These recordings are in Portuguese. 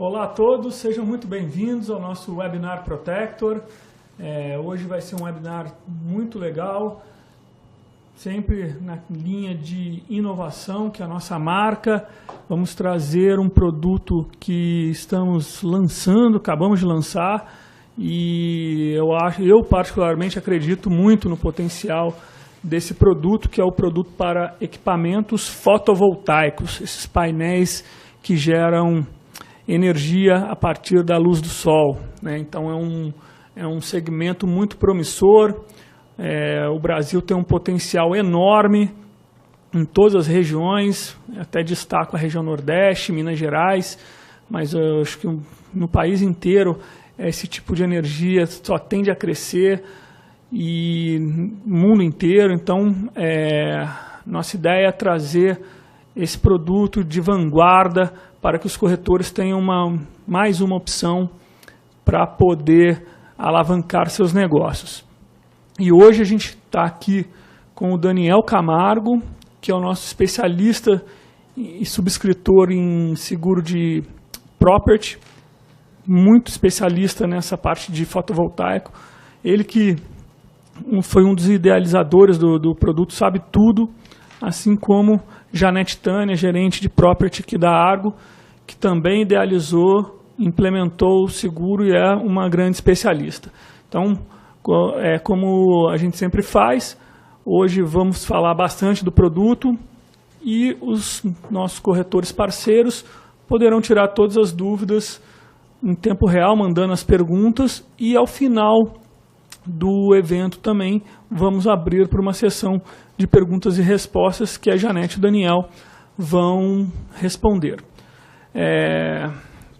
Olá a todos, sejam muito bem-vindos ao nosso Webinar Protector. Hoje vai ser um webinar muito legal, sempre na linha de inovação, que é a nossa marca. Vamos trazer um produto que estamos lançando, acabamos de lançar, e eu particularmente acredito muito no potencial desse produto, que é o produto para equipamentos fotovoltaicos, esses painéis que geram energia a partir da luz do sol, né? Então é um segmento muito promissor. O Brasil tem um potencial enorme em todas as regiões, até destaco a região Nordeste, Minas Gerais, mas eu acho que no país inteiro esse tipo de energia só tende a crescer, e no mundo inteiro. Então nossa ideia é trazer esse produto de vanguarda para que os corretores tenham mais uma opção para poder alavancar seus negócios. E hoje a gente está aqui com o Daniel Camargo, que é o nosso especialista e subscritor em seguro de property, muito especialista nessa parte de fotovoltaico. Ele que foi um dos idealizadores do produto, sabe tudo, assim como Janete Tânia, gerente de property aqui da Argo, que também idealizou, implementou o seguro e é uma grande especialista. Então, como a gente sempre faz, hoje vamos falar bastante do produto e os nossos corretores parceiros poderão tirar todas as dúvidas em tempo real, mandando as perguntas, e ao final do evento também vamos abrir para uma sessão de perguntas e respostas que a Janete e o Daniel vão responder.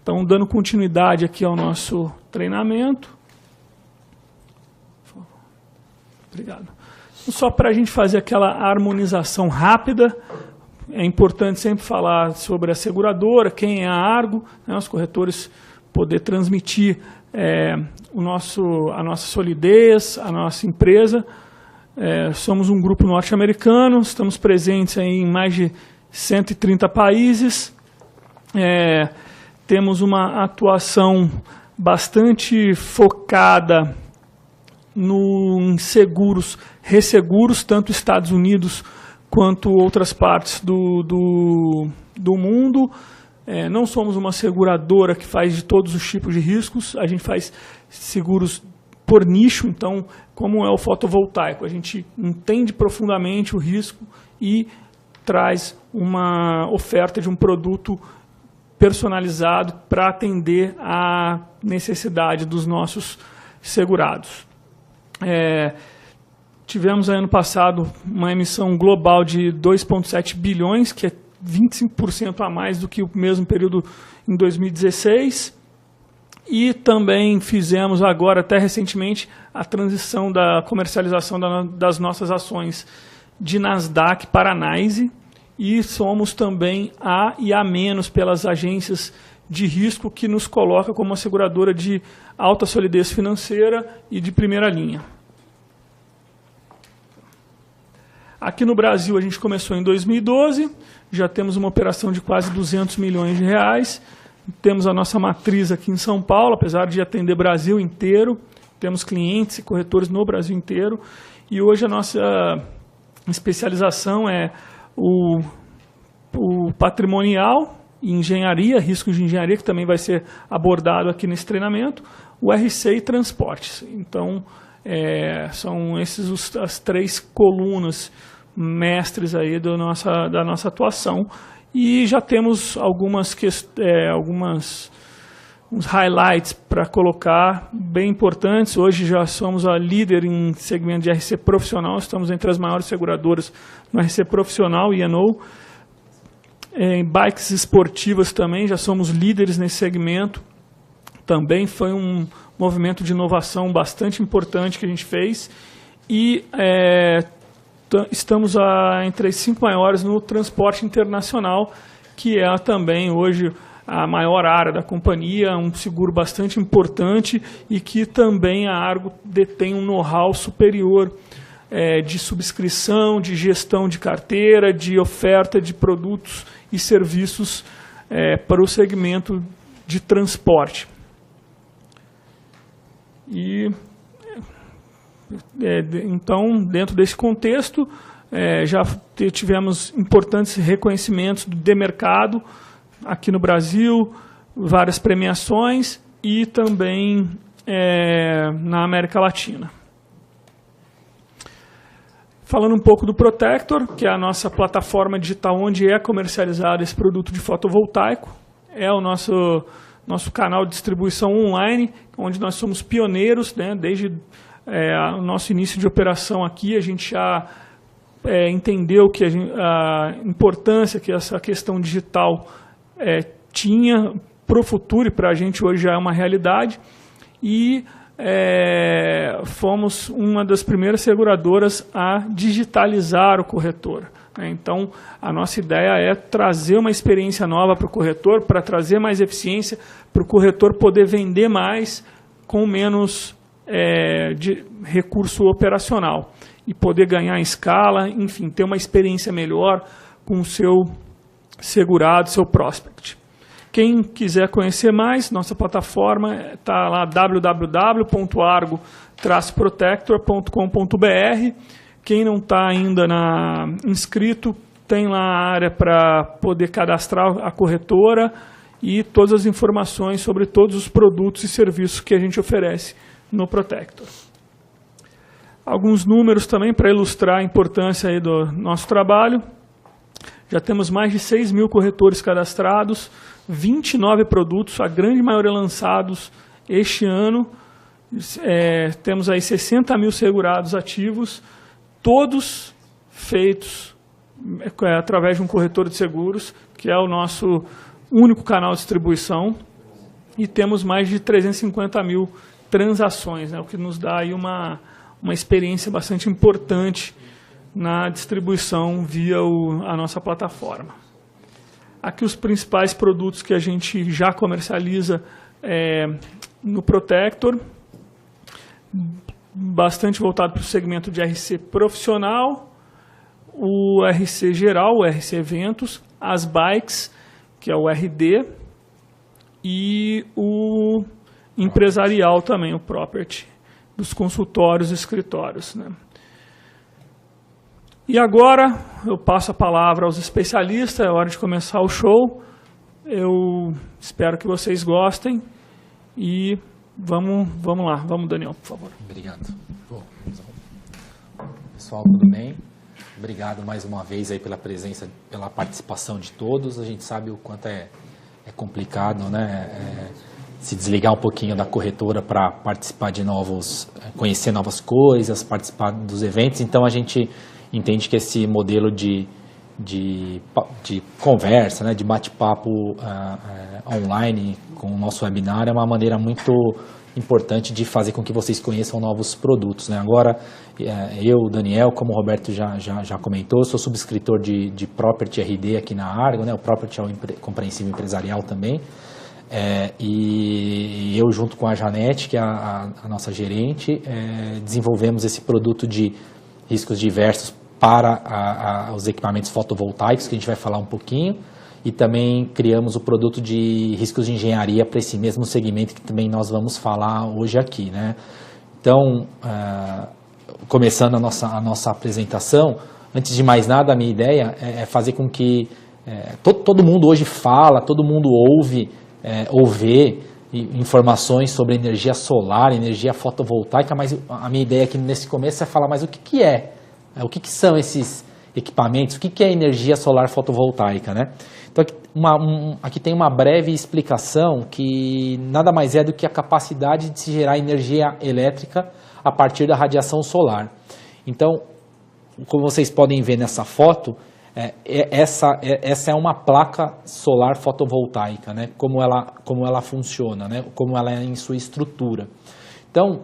Então, dando continuidade aqui ao nosso treinamento. Obrigado. Só para a gente fazer aquela harmonização rápida, é importante sempre falar sobre a seguradora, quem é a Argo, né, os corretores poder transmitir a nossa solidez, a nossa empresa. Somos um grupo norte-americano, estamos presentes em mais de 130 países. Temos uma atuação bastante focada em seguros, resseguros, tanto Estados Unidos quanto outras partes do mundo. Não somos uma seguradora que faz de todos os tipos de riscos, a gente faz seguros por nicho. Então, como é o fotovoltaico, a gente entende profundamente o risco e traz uma oferta de um produto personalizado para atender à necessidade dos nossos segurados. Tivemos ano passado uma emissão global de 2,7 bilhões, que é 25% a mais do que o mesmo período em 2016. E também fizemos agora, até recentemente, a transição da comercialização das nossas ações de Nasdaq para NYSE, e somos também A e A- pelas agências de risco, que nos coloca como uma seguradora de alta solidez financeira e de primeira linha. Aqui no Brasil a gente começou em 2012, já temos uma operação de quase 200 milhões de reais, temos a nossa matriz aqui em São Paulo, apesar de atender Brasil inteiro, temos clientes e corretores no Brasil inteiro, e hoje a nossa especialização é o patrimonial, engenharia, riscos de engenharia, que também vai ser abordado aqui nesse treinamento, o RC e transportes. Então, são esses as três colunas mestres aí da nossa atuação, e já temos uns highlights para colocar bem importantes. Hoje já somos a líder em segmento de RC profissional, estamos entre as maiores seguradoras no RC profissional, E&O. Em bikes esportivas também já somos líderes nesse segmento. Também foi um movimento de inovação bastante importante que a gente fez, e estamos entre as 5 maiores no transporte internacional, que é também hoje a maior área da companhia, um seguro bastante importante, e que também a Argo detém um know-how superior de subscrição, de gestão de carteira, de oferta de produtos e serviços para o segmento de transporte. E, então, dentro desse contexto, já tivemos importantes reconhecimentos de mercado aqui no Brasil, várias premiações e também na América Latina. Falando um pouco do Protector, que é a nossa plataforma digital onde é comercializado esse produto de fotovoltaico, é o nosso canal de distribuição online, onde nós somos pioneiros, né? Desde o nosso início de operação aqui, a gente já entendeu que a importância que essa questão digital tinha para o futuro, e para a gente hoje já é uma realidade, e fomos uma das primeiras seguradoras a digitalizar o corretor. Então, a nossa ideia é trazer uma experiência nova para o corretor, para trazer mais eficiência, para o corretor poder vender mais com menos de recurso operacional e poder ganhar em escala, enfim, ter uma experiência melhor com o seu segurado, seu prospect. Quem quiser conhecer mais, nossa plataforma está lá www.argo-protector.com.br. Quem não está ainda inscrito, tem lá a área para poder cadastrar a corretora e todas as informações sobre todos os produtos e serviços que a gente oferece no Protector. Alguns números também para ilustrar a importância aí do nosso trabalho. Já temos mais de 6 mil corretores cadastrados, 29 produtos, a grande maioria lançados este ano. Temos aí 60 mil segurados ativos, todos feitos através de um corretor de seguros, que é o nosso único canal de distribuição, e temos mais de 350 mil transações, né, o que nos dá aí uma experiência bastante importante na distribuição via a nossa plataforma. Aqui os principais produtos que a gente já comercializa no Protector, bastante voltado para o segmento de RC profissional, o RC geral, o RC eventos, as bikes, que é o RD, e o empresarial também, o property, dos consultórios e escritórios, né? E agora eu passo a palavra aos especialistas, é hora de começar o show. Eu espero que vocês gostem e vamos lá. Vamos, Daniel, por favor. Obrigado. Bom, pessoal, tudo bem? Obrigado mais uma vez aí pela presença, pela participação de todos. A gente sabe o quanto é complicado, né? Se desligar um pouquinho da corretora para participar de conhecer novas coisas, participar dos eventos. Então a gente entende que esse modelo de conversa, né, de bate-papo online com o nosso webinar é uma maneira muito importante de fazer com que vocês conheçam novos produtos, né? Agora, eu, Daniel, como o Roberto já comentou, sou subscritor de Property RD aqui na Argo, né? O Property é o compreensível empresarial também. E eu, junto com a Janete, que é a nossa gerente, desenvolvemos esse produto de riscos diversos para os equipamentos fotovoltaicos, que a gente vai falar um pouquinho, e também criamos o produto de riscos de engenharia para esse mesmo segmento que também nós vamos falar hoje aqui, né? Então, começando a nossa apresentação, antes de mais nada, a minha ideia é fazer com que todo mundo hoje fala, todo mundo ouve ou vê informações sobre energia solar, energia fotovoltaica, mas a minha ideia aqui nesse começo é falar mais o que é. O que são esses equipamentos? O que é energia solar fotovoltaica, né? Então, aqui tem uma breve explicação que nada mais é do que a capacidade de se gerar energia elétrica a partir da radiação solar. Então, como vocês podem ver nessa foto, essa é uma placa solar fotovoltaica, né? Como ela funciona, né? Como ela é em sua estrutura. Então,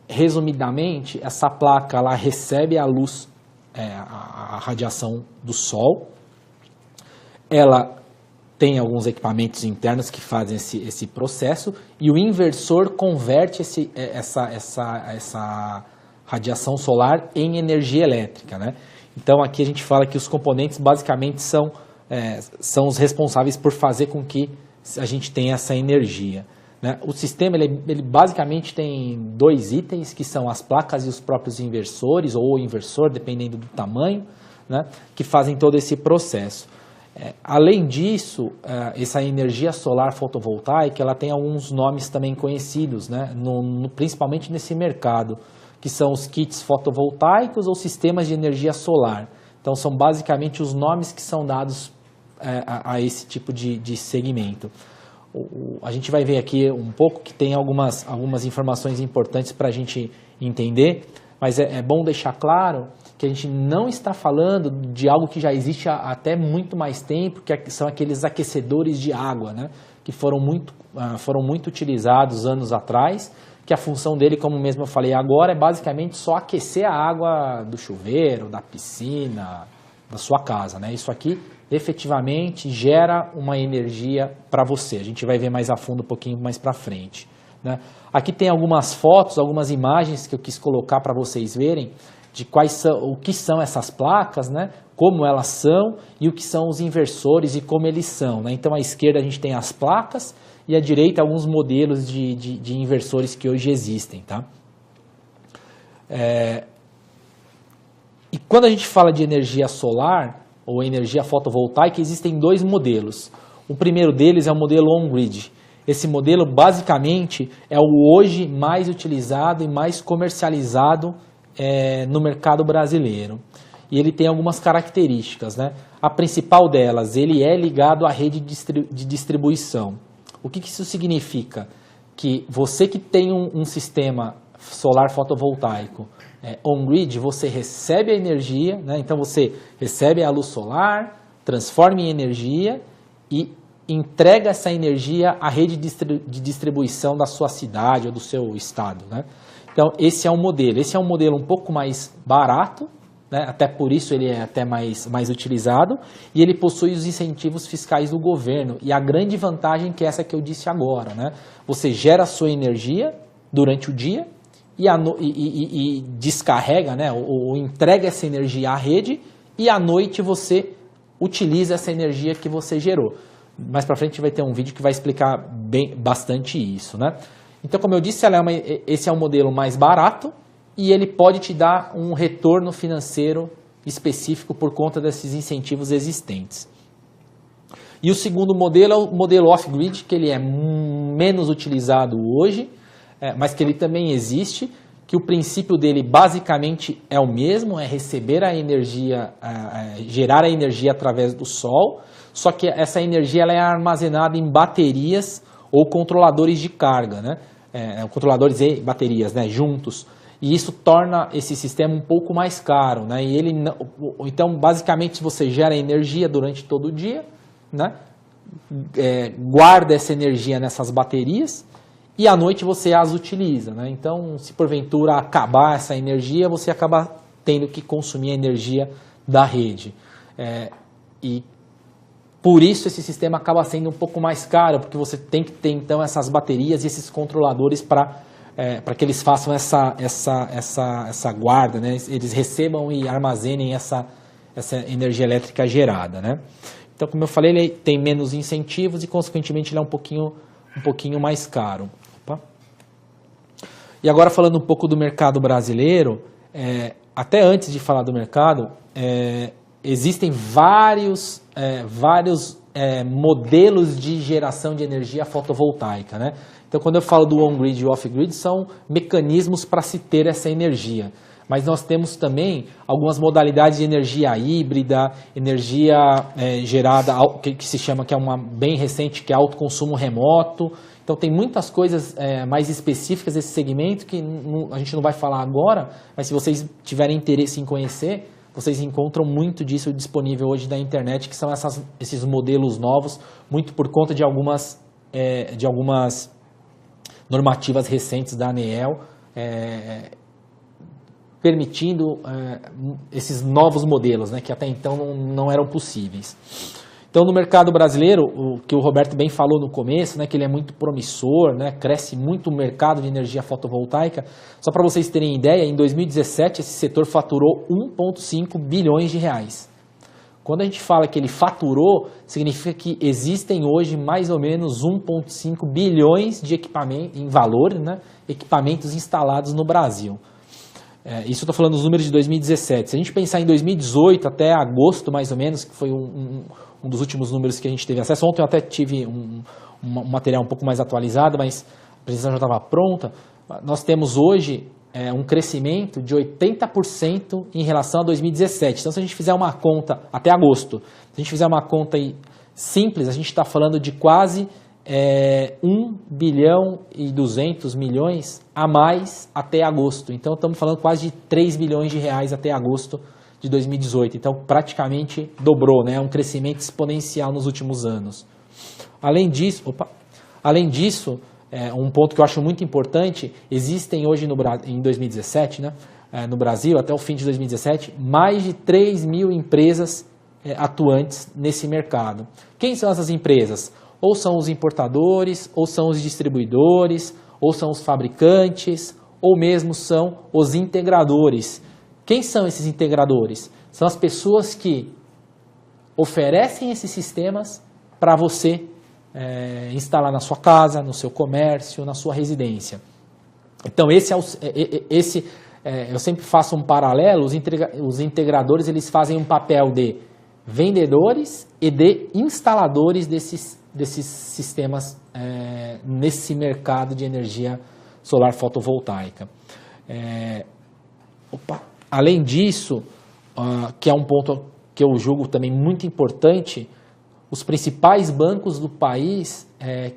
resumidamente, essa placa ela recebe a luz, a radiação do sol. Ela tem alguns equipamentos internos que fazem esse processo e o inversor converte essa radiação solar em energia elétrica, né? Então, aqui a gente fala que os componentes basicamente são os responsáveis por fazer com que a gente tem essa energia, né? O sistema ele basicamente tem 2 itens, que são as placas e os próprios inversores, ou o inversor, dependendo do tamanho, né? Que fazem todo esse processo. Além disso, essa energia solar fotovoltaica, ela tem alguns nomes também conhecidos, né? Principalmente nesse mercado, que são os kits fotovoltaicos ou sistemas de energia solar. Então, são basicamente os nomes que são dados a esse tipo de segmento. A gente vai ver aqui um pouco que tem algumas informações importantes para a gente entender, mas é bom deixar claro que a gente não está falando de algo que já existe há até muito mais tempo, que são aqueles aquecedores de água, né? Que foram muito utilizados anos atrás, que a função dele, como mesmo eu falei agora, é basicamente só aquecer a água do chuveiro, da piscina, da sua casa, né? Isso aqui efetivamente gera uma energia para você. A gente vai ver mais a fundo um pouquinho mais para frente, né? Aqui tem algumas fotos, algumas imagens que eu quis colocar para vocês verem de o que são essas placas, né? Como elas são e o que são os inversores e como eles são, né? Então, à esquerda a gente tem as placas e à direita alguns modelos de inversores que hoje existem, tá? E quando a gente fala de energia solar ou energia fotovoltaica, existem 2 modelos. O primeiro deles é o modelo on-grid. Esse modelo, basicamente, é o hoje mais utilizado e mais comercializado no mercado brasileiro. E ele tem algumas características, né? A principal delas, ele é ligado à rede de distribuição. O que isso significa? Que você que tem um sistema solar fotovoltaico on-grid, você recebe a energia, né? Então você recebe a luz solar, transforma em energia e entrega essa energia à rede de distribuição da sua cidade ou do seu estado, né? Então esse é um modelo. Esse é um modelo um pouco mais barato, né? Até por isso ele é até mais utilizado, e ele possui os incentivos fiscais do governo. E a grande vantagem que é essa que eu disse agora, né? Você gera a sua energia durante o dia e descarrega, né? Ou entrega essa energia à rede, e à noite você utiliza essa energia que você gerou. Mais para frente vai ter um vídeo que vai explicar bastante isso, né? Então, como eu disse, esse é um modelo mais barato e ele pode te dar um retorno financeiro específico por conta desses incentivos existentes. E o segundo modelo é o modelo off-grid, que ele é menos utilizado hoje, mas que ele também existe, que o princípio dele basicamente é o mesmo, é receber a energia, gerar a energia através do sol, só que essa energia ela é armazenada em baterias ou controladores de carga, né? Controladores e baterias, né, juntos. E isso torna esse sistema um pouco mais caro, né? E então, basicamente, você gera energia durante todo o dia, né? Guarda essa energia nessas baterias e à noite você as utiliza, né? Então, se porventura acabar essa energia, você acaba tendo que consumir a energia da rede. E por isso esse sistema acaba sendo um pouco mais caro, porque você tem que ter então essas baterias e esses controladores para que eles façam essa guarda, né? Eles recebam e armazenem essa energia elétrica gerada, né? Então, como eu falei, ele tem menos incentivos e, consequentemente, ele é um pouquinho mais caro. Opa. E agora, falando um pouco do mercado brasileiro, até antes de falar do mercado, existem vários modelos de geração de energia fotovoltaica, né? Então, quando eu falo do on-grid e off-grid, são mecanismos para se ter essa energia. Mas nós temos também algumas modalidades de energia híbrida, energia gerada, que se chama, que é uma bem recente, que é autoconsumo remoto. Então, tem muitas coisas mais específicas desse segmento que a gente não vai falar agora, mas se vocês tiverem interesse em conhecer, vocês encontram muito disso disponível hoje na internet, que são esses modelos novos, muito por conta de algumas normativas recentes da ANEEL, permitindo esses novos modelos, né, que até então não eram possíveis. Então, no mercado brasileiro, o que o Roberto bem falou no começo, né, que ele é muito promissor, né, cresce muito o mercado de energia fotovoltaica. Só para vocês terem ideia, em 2017 esse setor faturou 1,5 bilhões de reais. Quando a gente fala que ele faturou, significa que existem hoje mais ou menos 1,5 bilhões de equipamentos, em valor, né, equipamentos instalados no Brasil. Isso eu estou falando dos números de 2017. Se a gente pensar em 2018 até agosto, mais ou menos, que foi um dos últimos números que a gente teve acesso. Ontem eu até tive um material um pouco mais atualizado, mas a apresentação já estava pronta. Nós temos hoje um crescimento de 80% em relação a 2017. Então, se a gente fizer uma conta até agosto, se a gente fizer uma conta simples, a gente está falando de quase 1 bilhão e 200 milhões a mais até agosto. Então, estamos falando quase de 3 bilhões de reais até agosto de 2018. Então, praticamente dobrou, né? Um crescimento exponencial nos últimos anos. Além disso, um ponto que eu acho muito importante, existem hoje em 2017, né, no Brasil, até o fim de 2017, mais de 3 mil empresas atuantes nesse mercado. Quem são essas empresas? Ou são os importadores, ou são os distribuidores, ou são os fabricantes, ou mesmo são os integradores. Quem são esses integradores? São as pessoas que oferecem esses sistemas para você instalar na sua casa, no seu comércio, na sua residência. Então, eu sempre faço um paralelo, os integradores eles fazem um papel de vendedores e de instaladores desses sistemas nesse mercado de energia solar fotovoltaica. Além disso, que é um ponto que eu julgo também muito importante, os principais bancos do país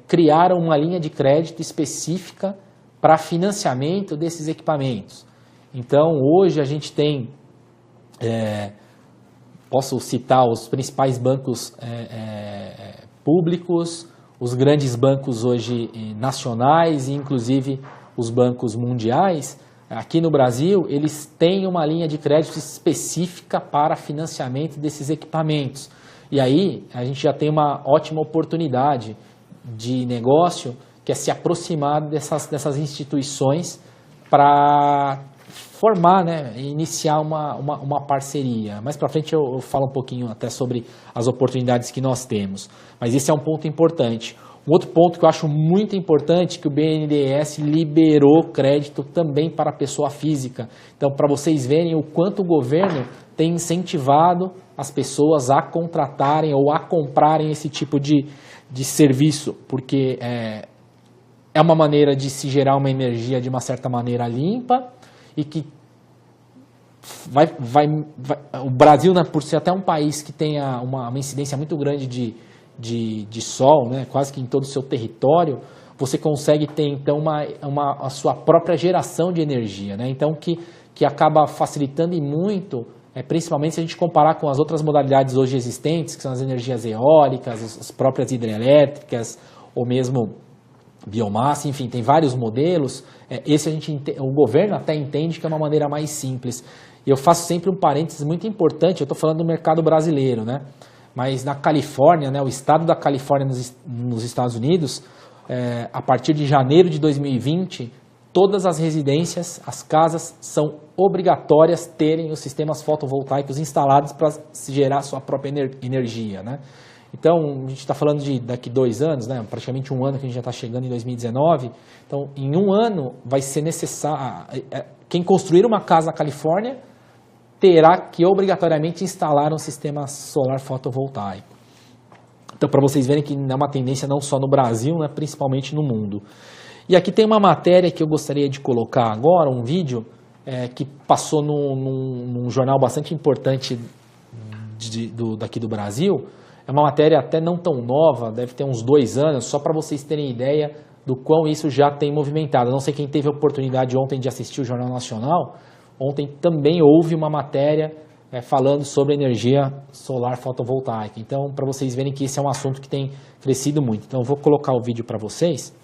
criaram uma linha de crédito específica para financiamento desses equipamentos. Então, hoje a gente tem, posso citar os principais bancos públicos, os grandes bancos hoje nacionais e inclusive os bancos mundiais. Aqui no Brasil, eles têm uma linha de crédito específica para financiamento desses equipamentos. E aí, a gente já tem uma ótima oportunidade de negócio, que é se aproximar dessas instituições para formar, né, iniciar uma parceria. Mais para frente eu falo um pouquinho até sobre as oportunidades que nós temos. Mas esse é um ponto importante. Um outro ponto que eu acho muito importante, que o BNDES liberou crédito também para a pessoa física. Então, para vocês verem o quanto o governo tem incentivado as pessoas a contratarem ou a comprarem esse tipo de serviço, porque é uma maneira de se gerar uma energia de uma certa maneira limpa e que o Brasil, né, por ser até um país que tem uma incidência muito grande de sol, né, quase que em todo o seu território, você consegue ter então a sua própria geração de energia, né? Então que acaba facilitando e muito, principalmente se a gente comparar com as outras modalidades hoje existentes, que são as energias eólicas, as próprias hidrelétricas, ou mesmo biomassa, enfim, tem vários modelos. O governo até entende que é uma maneira mais simples. E eu faço sempre um parênteses muito importante, eu estou falando do mercado brasileiro, né? Mas na Califórnia, né, o estado da Califórnia nos Estados Unidos, a partir de janeiro de 2020, todas as residências, as casas, são obrigatórias terem os sistemas fotovoltaicos instalados para gerar sua própria energia, né? Então, a gente está falando de daqui 2 anos, né, praticamente 1 ano que a gente já está chegando em 2019. Então, em 1 ano vai ser necessário, quem construir uma casa na Califórnia terá que obrigatoriamente instalar um sistema solar fotovoltaico. Então, para vocês verem que é uma tendência não só no Brasil, né, principalmente no mundo. E aqui tem uma matéria que eu gostaria de colocar agora, um vídeo que passou num jornal bastante importante daqui do Brasil. É uma matéria até não tão nova, deve ter uns 2 anos, só para vocês terem ideia do quão isso já tem movimentado. Eu não sei quem teve a oportunidade ontem de assistir o Jornal Nacional. Ontem também houve uma matéria falando sobre energia solar fotovoltaica. Então, para vocês verem que esse é um assunto que tem crescido muito. Então, eu vou colocar o vídeo para vocês.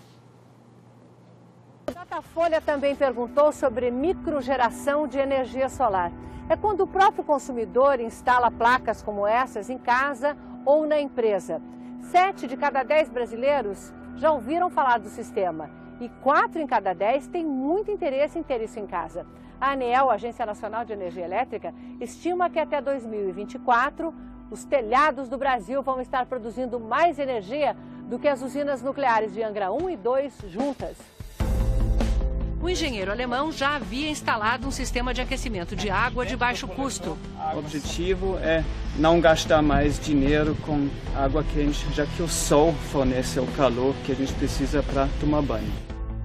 A Datafolha também perguntou sobre microgeração de energia solar. É quando o próprio consumidor instala placas como essas em casa ou na empresa. 7 de cada 10 brasileiros já ouviram falar do sistema e 4 em cada 10 têm muito interesse em ter isso em casa. A ANEEL, Agência Nacional de Energia Elétrica, estima que até 2024 Os telhados do Brasil vão estar produzindo mais energia do que as usinas nucleares de Angra 1 e 2 juntas. O engenheiro alemão já havia instalado um sistema de aquecimento de água de baixo custo. O objetivo é não gastar mais dinheiro com água quente, já que o sol fornece o calor que a gente precisa para tomar banho.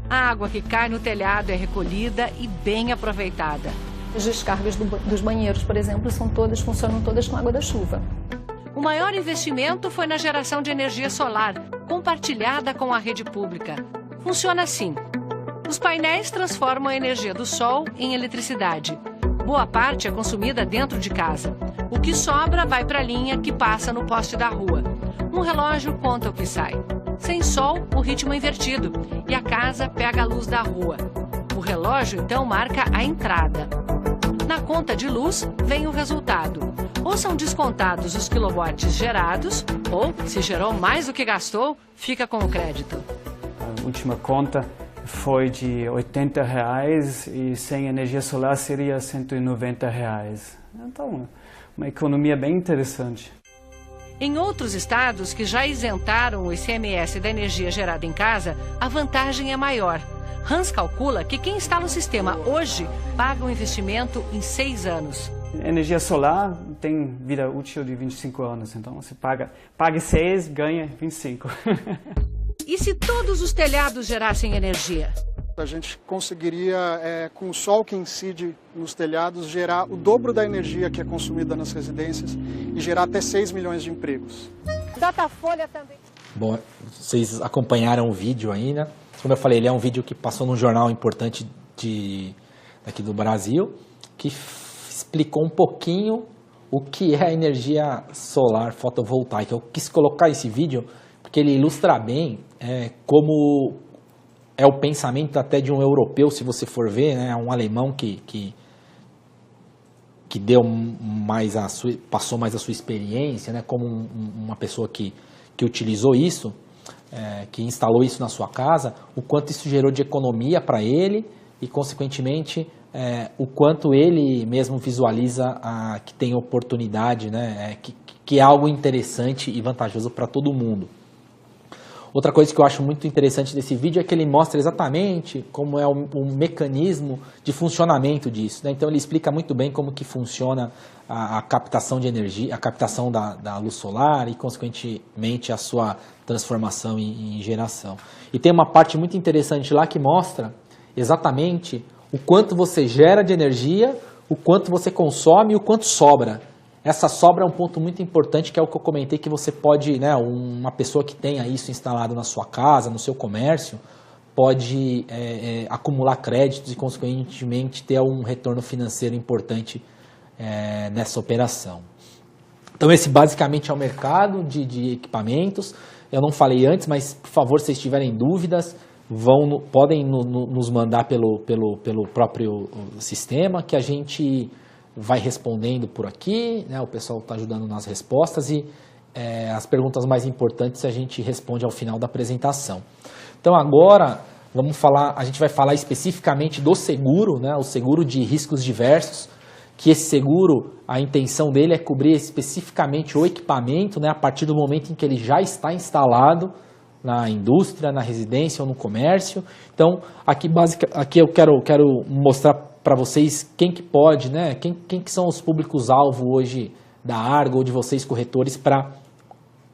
A água que cai no telhado é recolhida e bem aproveitada. As descargas dos banheiros, por exemplo, funcionam todas com água da chuva. O maior investimento foi na geração de energia solar, compartilhada com a rede pública. Funciona assim. Os painéis transformam a energia do sol em eletricidade. Boa parte é consumida dentro de casa. O que sobra vai para a linha que passa no poste da rua. Um relógio conta o que sai. Sem sol, o ritmo é invertido e a casa pega a luz da rua. O relógio, então, marca a entrada. Na conta de luz, vem o resultado. Ou são descontados os quilowatts gerados, ou, se gerou mais do que gastou, fica com o crédito. A última conta foi de R$80 e sem energia solar seria R$190. Então, uma economia bem interessante. Em outros estados que já isentaram o ICMS da energia gerada em casa, a vantagem é maior. Hans calcula que quem instala o sistema hoje paga o investimento em 6 anos. Energia solar tem vida útil de 25 anos, então você paga 6, ganha 25. E se todos os telhados gerassem energia? A gente conseguiria, com o sol que incide nos telhados, gerar o dobro da energia que é consumida nas residências e gerar até 6 milhões de empregos. Datafolha também. Bom, vocês acompanharam o vídeo aí, né? Como eu falei, ele é um vídeo que passou num jornal importante daqui do Brasil, que explicou um pouquinho o que é a energia solar fotovoltaica. Eu quis colocar esse vídeo porque ele ilustra bem como é o pensamento até de um europeu, se você for ver, né, um alemão que deu passou mais a sua experiência, né, como uma pessoa que utilizou isso, que instalou isso na sua casa, o quanto isso gerou de economia para ele e, consequentemente, o quanto ele mesmo visualiza que tem oportunidade, né, que é algo interessante e vantajoso para todo mundo. Outra coisa que eu acho muito interessante desse vídeo é que ele mostra exatamente como é o mecanismo de funcionamento disso, né? Então ele explica muito bem como que funciona a captação de energia, a captação da luz solar e, consequentemente, a sua transformação em geração. E tem uma parte muito interessante lá que mostra exatamente o quanto você gera de energia, o quanto você consome e o quanto sobra. Essa sobra é um ponto muito importante, que é o que eu comentei, que você pode, né, uma pessoa que tenha isso instalado na sua casa, no seu comércio, pode acumular créditos e, consequentemente, ter um retorno financeiro importante nessa operação. Então, esse basicamente é o mercado de equipamentos. Eu não falei antes, mas, por favor, se vocês tiverem dúvidas, podem nos mandar pelo próprio sistema, que a gente vai respondendo por aqui, né? O pessoal está ajudando nas respostas e as perguntas mais importantes a gente responde ao final da apresentação. Então agora a gente vai falar especificamente do seguro, né? O seguro de riscos diversos, que esse seguro, a intenção dele é cobrir especificamente o equipamento, né? A partir do momento em que ele já está instalado na indústria, na residência ou no comércio. Então aqui eu quero mostrar para vocês quem que pode, né? Quem que são os públicos-alvo hoje da Argo ou de vocês corretores para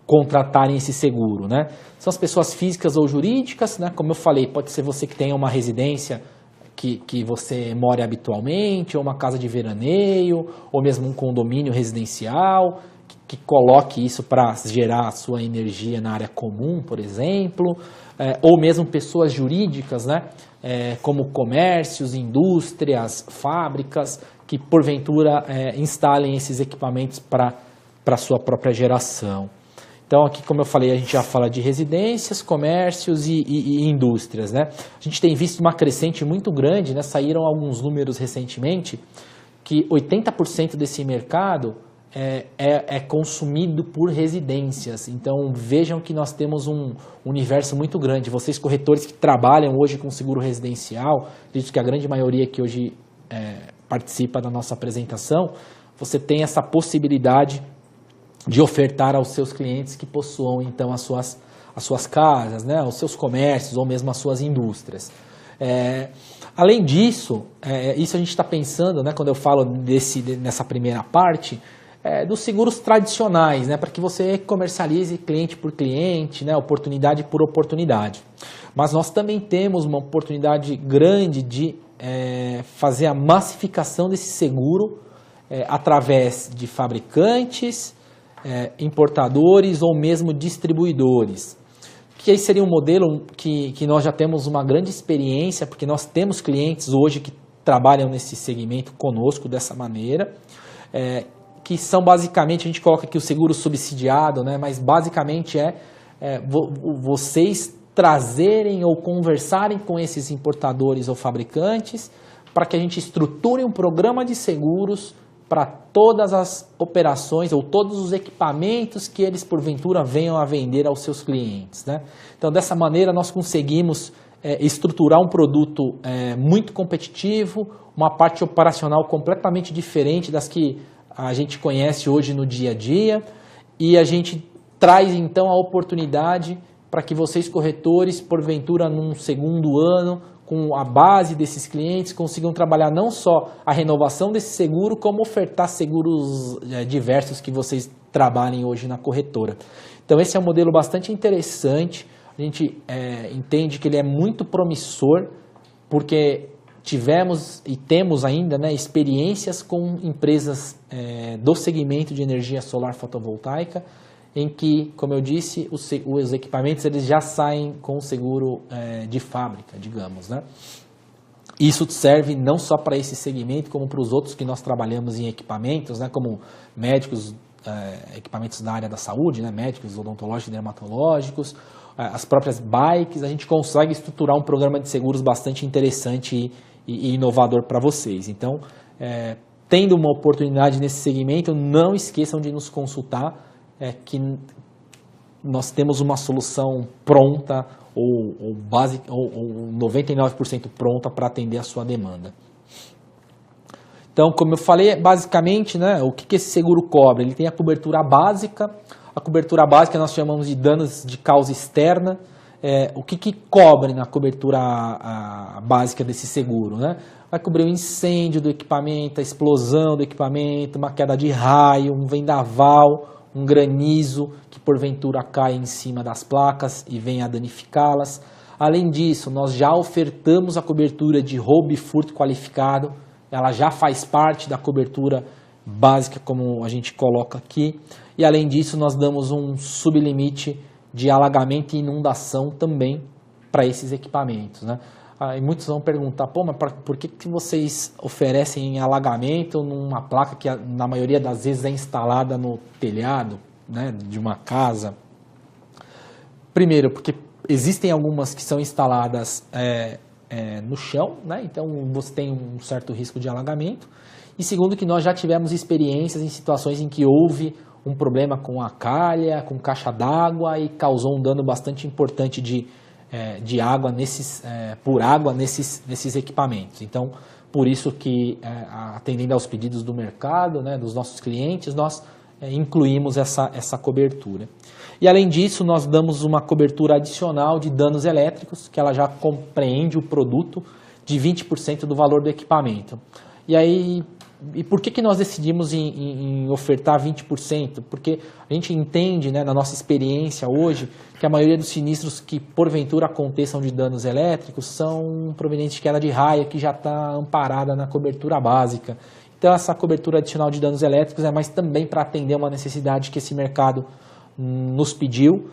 contratarem esse seguro, né? São as pessoas físicas ou jurídicas, né? Como eu falei, pode ser você que tenha uma residência que você mora habitualmente, ou uma casa de veraneio, ou mesmo um condomínio residencial, que coloque isso para gerar a sua energia na área comum, por exemplo, ou mesmo pessoas jurídicas, né? Como comércios, indústrias, fábricas, que porventura instalem esses equipamentos para a sua própria geração. Então aqui, como eu falei, a gente já fala de residências, comércios e indústrias, né? A gente tem visto uma crescente muito grande, né? Saíram alguns números recentemente, que 80% desse mercado é consumido por residências. Então vejam que nós temos um universo muito grande. Vocês corretores que trabalham hoje com seguro residencial, acredito que a grande maioria que hoje participa da nossa apresentação, você tem essa possibilidade de ofertar aos seus clientes que possuam então as suas casas, né, os seus comércios ou mesmo as suas indústrias. Além disso, isso a gente está pensando, né, quando eu falo nessa primeira parte, dos seguros tradicionais, né, para que você comercialize cliente por cliente, né, oportunidade por oportunidade. Mas nós também temos uma oportunidade grande de fazer a massificação desse seguro através de fabricantes, importadores ou mesmo distribuidores. Que aí seria um modelo que nós já temos uma grande experiência, porque nós temos clientes hoje que trabalham nesse segmento conosco dessa maneira, que são basicamente, a gente coloca aqui o seguro subsidiado, né, mas basicamente vocês trazerem ou conversarem com esses importadores ou fabricantes para que a gente estruture um programa de seguros para todas as operações ou todos os equipamentos que eles porventura venham a vender aos seus clientes, né? Então, dessa maneira, nós conseguimos estruturar um produto muito competitivo, uma parte operacional completamente diferente das que a gente conhece hoje no dia a dia, e a gente traz então a oportunidade para que vocês corretores, porventura num segundo ano, com a base desses clientes, consigam trabalhar não só a renovação desse seguro, como ofertar seguros diversos que vocês trabalhem hoje na corretora. Então esse é um modelo bastante interessante, a gente entende que ele é muito promissor, porque tivemos e temos ainda, né, experiências com empresas do segmento de energia solar fotovoltaica, em que, como eu disse, os equipamentos eles já saem com o seguro de fábrica, digamos, né? Isso serve não só para esse segmento, como para os outros que nós trabalhamos em equipamentos, né, como médicos, equipamentos da área da saúde, né, médicos odontológicos e dermatológicos, as próprias bikes. A gente consegue estruturar um programa de seguros bastante interessante e inovador para vocês. Então, tendo uma oportunidade nesse segmento, não esqueçam de nos consultar, que nós temos uma solução pronta ou 99% pronta para atender a sua demanda. Então, como eu falei, basicamente, né, o que esse seguro cobre? Ele tem a cobertura básica. A cobertura básica nós chamamos de danos de causa externa. O que cobre na cobertura básica desse seguro, né? Vai cobrir o incêndio do equipamento, a explosão do equipamento, uma queda de raio, um vendaval, um granizo que porventura cai em cima das placas e venha a danificá-las. Além disso, nós já ofertamos a cobertura de roubo e furto qualificado, ela já faz parte da cobertura básica, como a gente coloca aqui. E além disso, nós damos um sublimite de alagamento e inundação também para esses equipamentos, né? E muitos vão perguntar, pô, mas por que vocês oferecem alagamento numa placa que na maioria das vezes é instalada no telhado, né, de uma casa? Primeiro, porque existem algumas que são instaladas no chão, né, então você tem um certo risco de alagamento. E segundo, que nós já tivemos experiências em situações em que houve um problema com a calha, com caixa d'água e causou um dano bastante importante de água nesses equipamentos. Então, por isso que, atendendo aos pedidos do mercado, né, dos nossos clientes, nós incluímos essa cobertura. E, além disso, nós damos uma cobertura adicional de danos elétricos, que ela já compreende o produto de 20% do valor do equipamento. E por que nós decidimos em ofertar 20%? Porque a gente entende, né, na nossa experiência hoje, que a maioria dos sinistros que porventura aconteçam de danos elétricos são provenientes de queda de raio, que já está amparada na cobertura básica. Então essa cobertura adicional de danos elétricos é mais também para atender uma necessidade que esse mercado nos pediu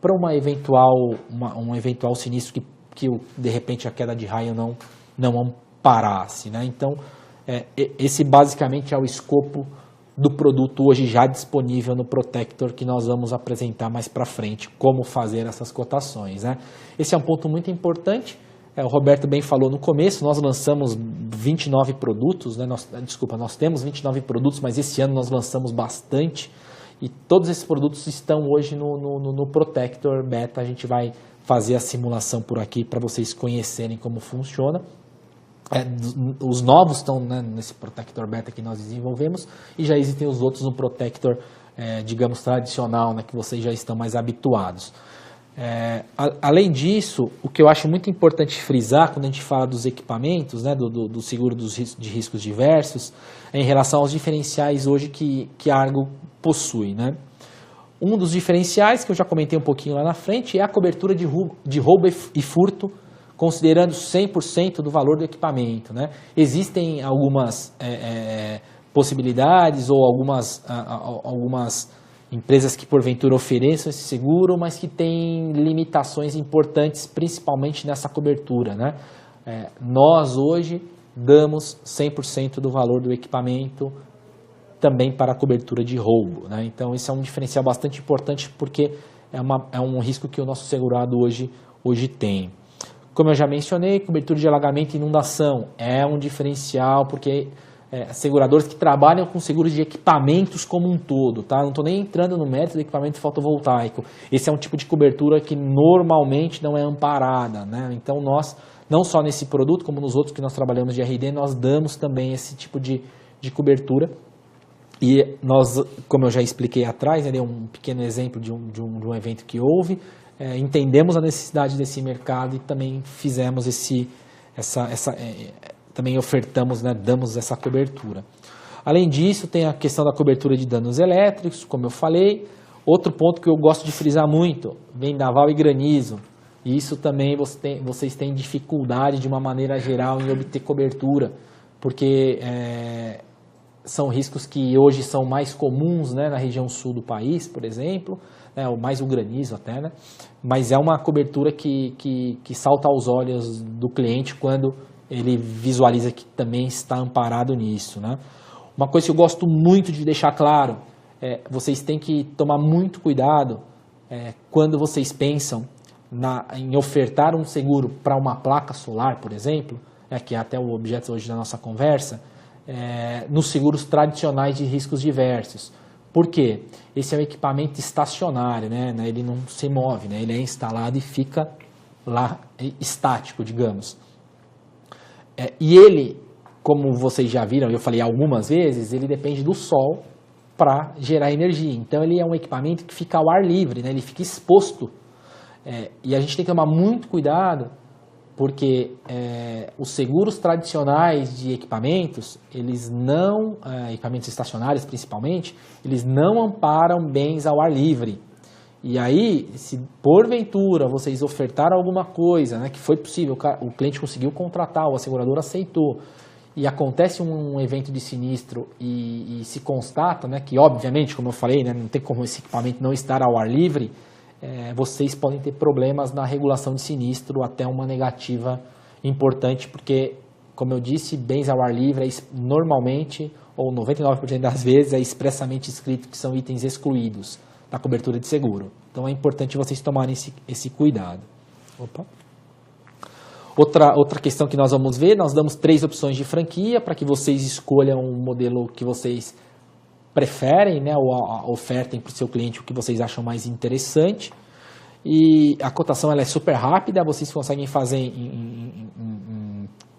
para um eventual sinistro que de repente a queda de raio não amparasse, né? Então, esse basicamente é o escopo do produto hoje já disponível no Protector, que nós vamos apresentar mais para frente, como fazer essas cotações, né? Esse é um ponto muito importante. O Roberto bem falou no começo, nós lançamos 29 produtos, né? Nós temos 29 produtos, mas esse ano nós lançamos bastante, e todos esses produtos estão hoje no Protector Beta. A gente vai fazer a simulação por aqui para vocês conhecerem como funciona. os novos estão, né, nesse Protector Beta que nós desenvolvemos, e já existem os outros no Protector, digamos, tradicional, né, que vocês já estão mais habituados. Além disso, o que eu acho muito importante frisar quando a gente fala dos equipamentos, né, do seguro de riscos diversos, é em relação aos diferenciais hoje que a Argo possui, né? Um dos diferenciais, que eu já comentei um pouquinho lá na frente, é a cobertura de roubo e furto, considerando 100% do valor do equipamento, né? Existem algumas possibilidades ou algumas empresas que porventura ofereçam esse seguro, mas que têm limitações importantes, principalmente nessa cobertura, né? Nós hoje damos 100% do valor do equipamento também para a cobertura de roubo, né? Então esse é um diferencial bastante importante porque é um risco que o nosso segurado hoje tem. Como eu já mencionei, cobertura de alagamento e inundação é um diferencial porque seguradores que trabalham com seguros de equipamentos como um todo, tá? Não estou nem entrando no mérito do equipamento fotovoltaico. Esse é um tipo de cobertura que normalmente não é amparada, né? Então nós, não só nesse produto, como nos outros que nós trabalhamos de RD, nós damos também esse tipo de cobertura. E nós, como eu já expliquei atrás, dei um pequeno exemplo de um evento que houve, entendemos a necessidade desse mercado e também fizemos também ofertamos, né, damos essa cobertura. Além disso, tem a questão da cobertura de danos elétricos, como eu falei. Outro ponto que eu gosto de frisar muito, vendaval e granizo. E isso também vocês têm dificuldade de uma maneira geral em obter cobertura, porque são riscos que hoje são mais comuns, né, na região sul do país, por exemplo, né, ou mais o granizo até, né, mas é uma cobertura que salta aos olhos do cliente quando ele visualiza que também está amparado nisso, né. Uma coisa que eu gosto muito de deixar claro, vocês têm que tomar muito cuidado quando vocês pensam em ofertar um seguro para uma placa solar, por exemplo, que é até o objeto hoje da nossa conversa, nos seguros tradicionais de riscos diversos. Por quê? Esse é um equipamento estacionário, né? Ele não se move, né? Ele é instalado e fica lá estático, digamos. E ele, como vocês já viram, eu falei algumas vezes, ele depende do sol para gerar energia. Então ele é um equipamento que fica ao ar livre, né? Ele fica exposto. E a gente tem que tomar muito cuidado porque os seguros tradicionais de equipamentos, equipamentos estacionários principalmente, eles não amparam bens ao ar livre. E aí, se porventura vocês ofertaram alguma coisa, né, que foi possível, o cliente conseguiu contratar, o asegurador aceitou, e acontece um evento de sinistro e se constata, né, que obviamente, como eu falei, né, não tem como esse equipamento não estar ao ar livre, vocês podem ter problemas na regulação de sinistro, até uma negativa importante, porque, como eu disse, bens ao ar livre normalmente, ou 99% das vezes, é expressamente escrito que são itens excluídos da cobertura de seguro. Então é importante vocês tomarem esse cuidado. Outra questão que nós vamos ver, nós damos 3 opções de franquia para que vocês escolham um modelo que vocês preferem, né, ou ofertem para o seu cliente o que vocês acham mais interessante. E a cotação ela é super rápida, vocês conseguem fazer em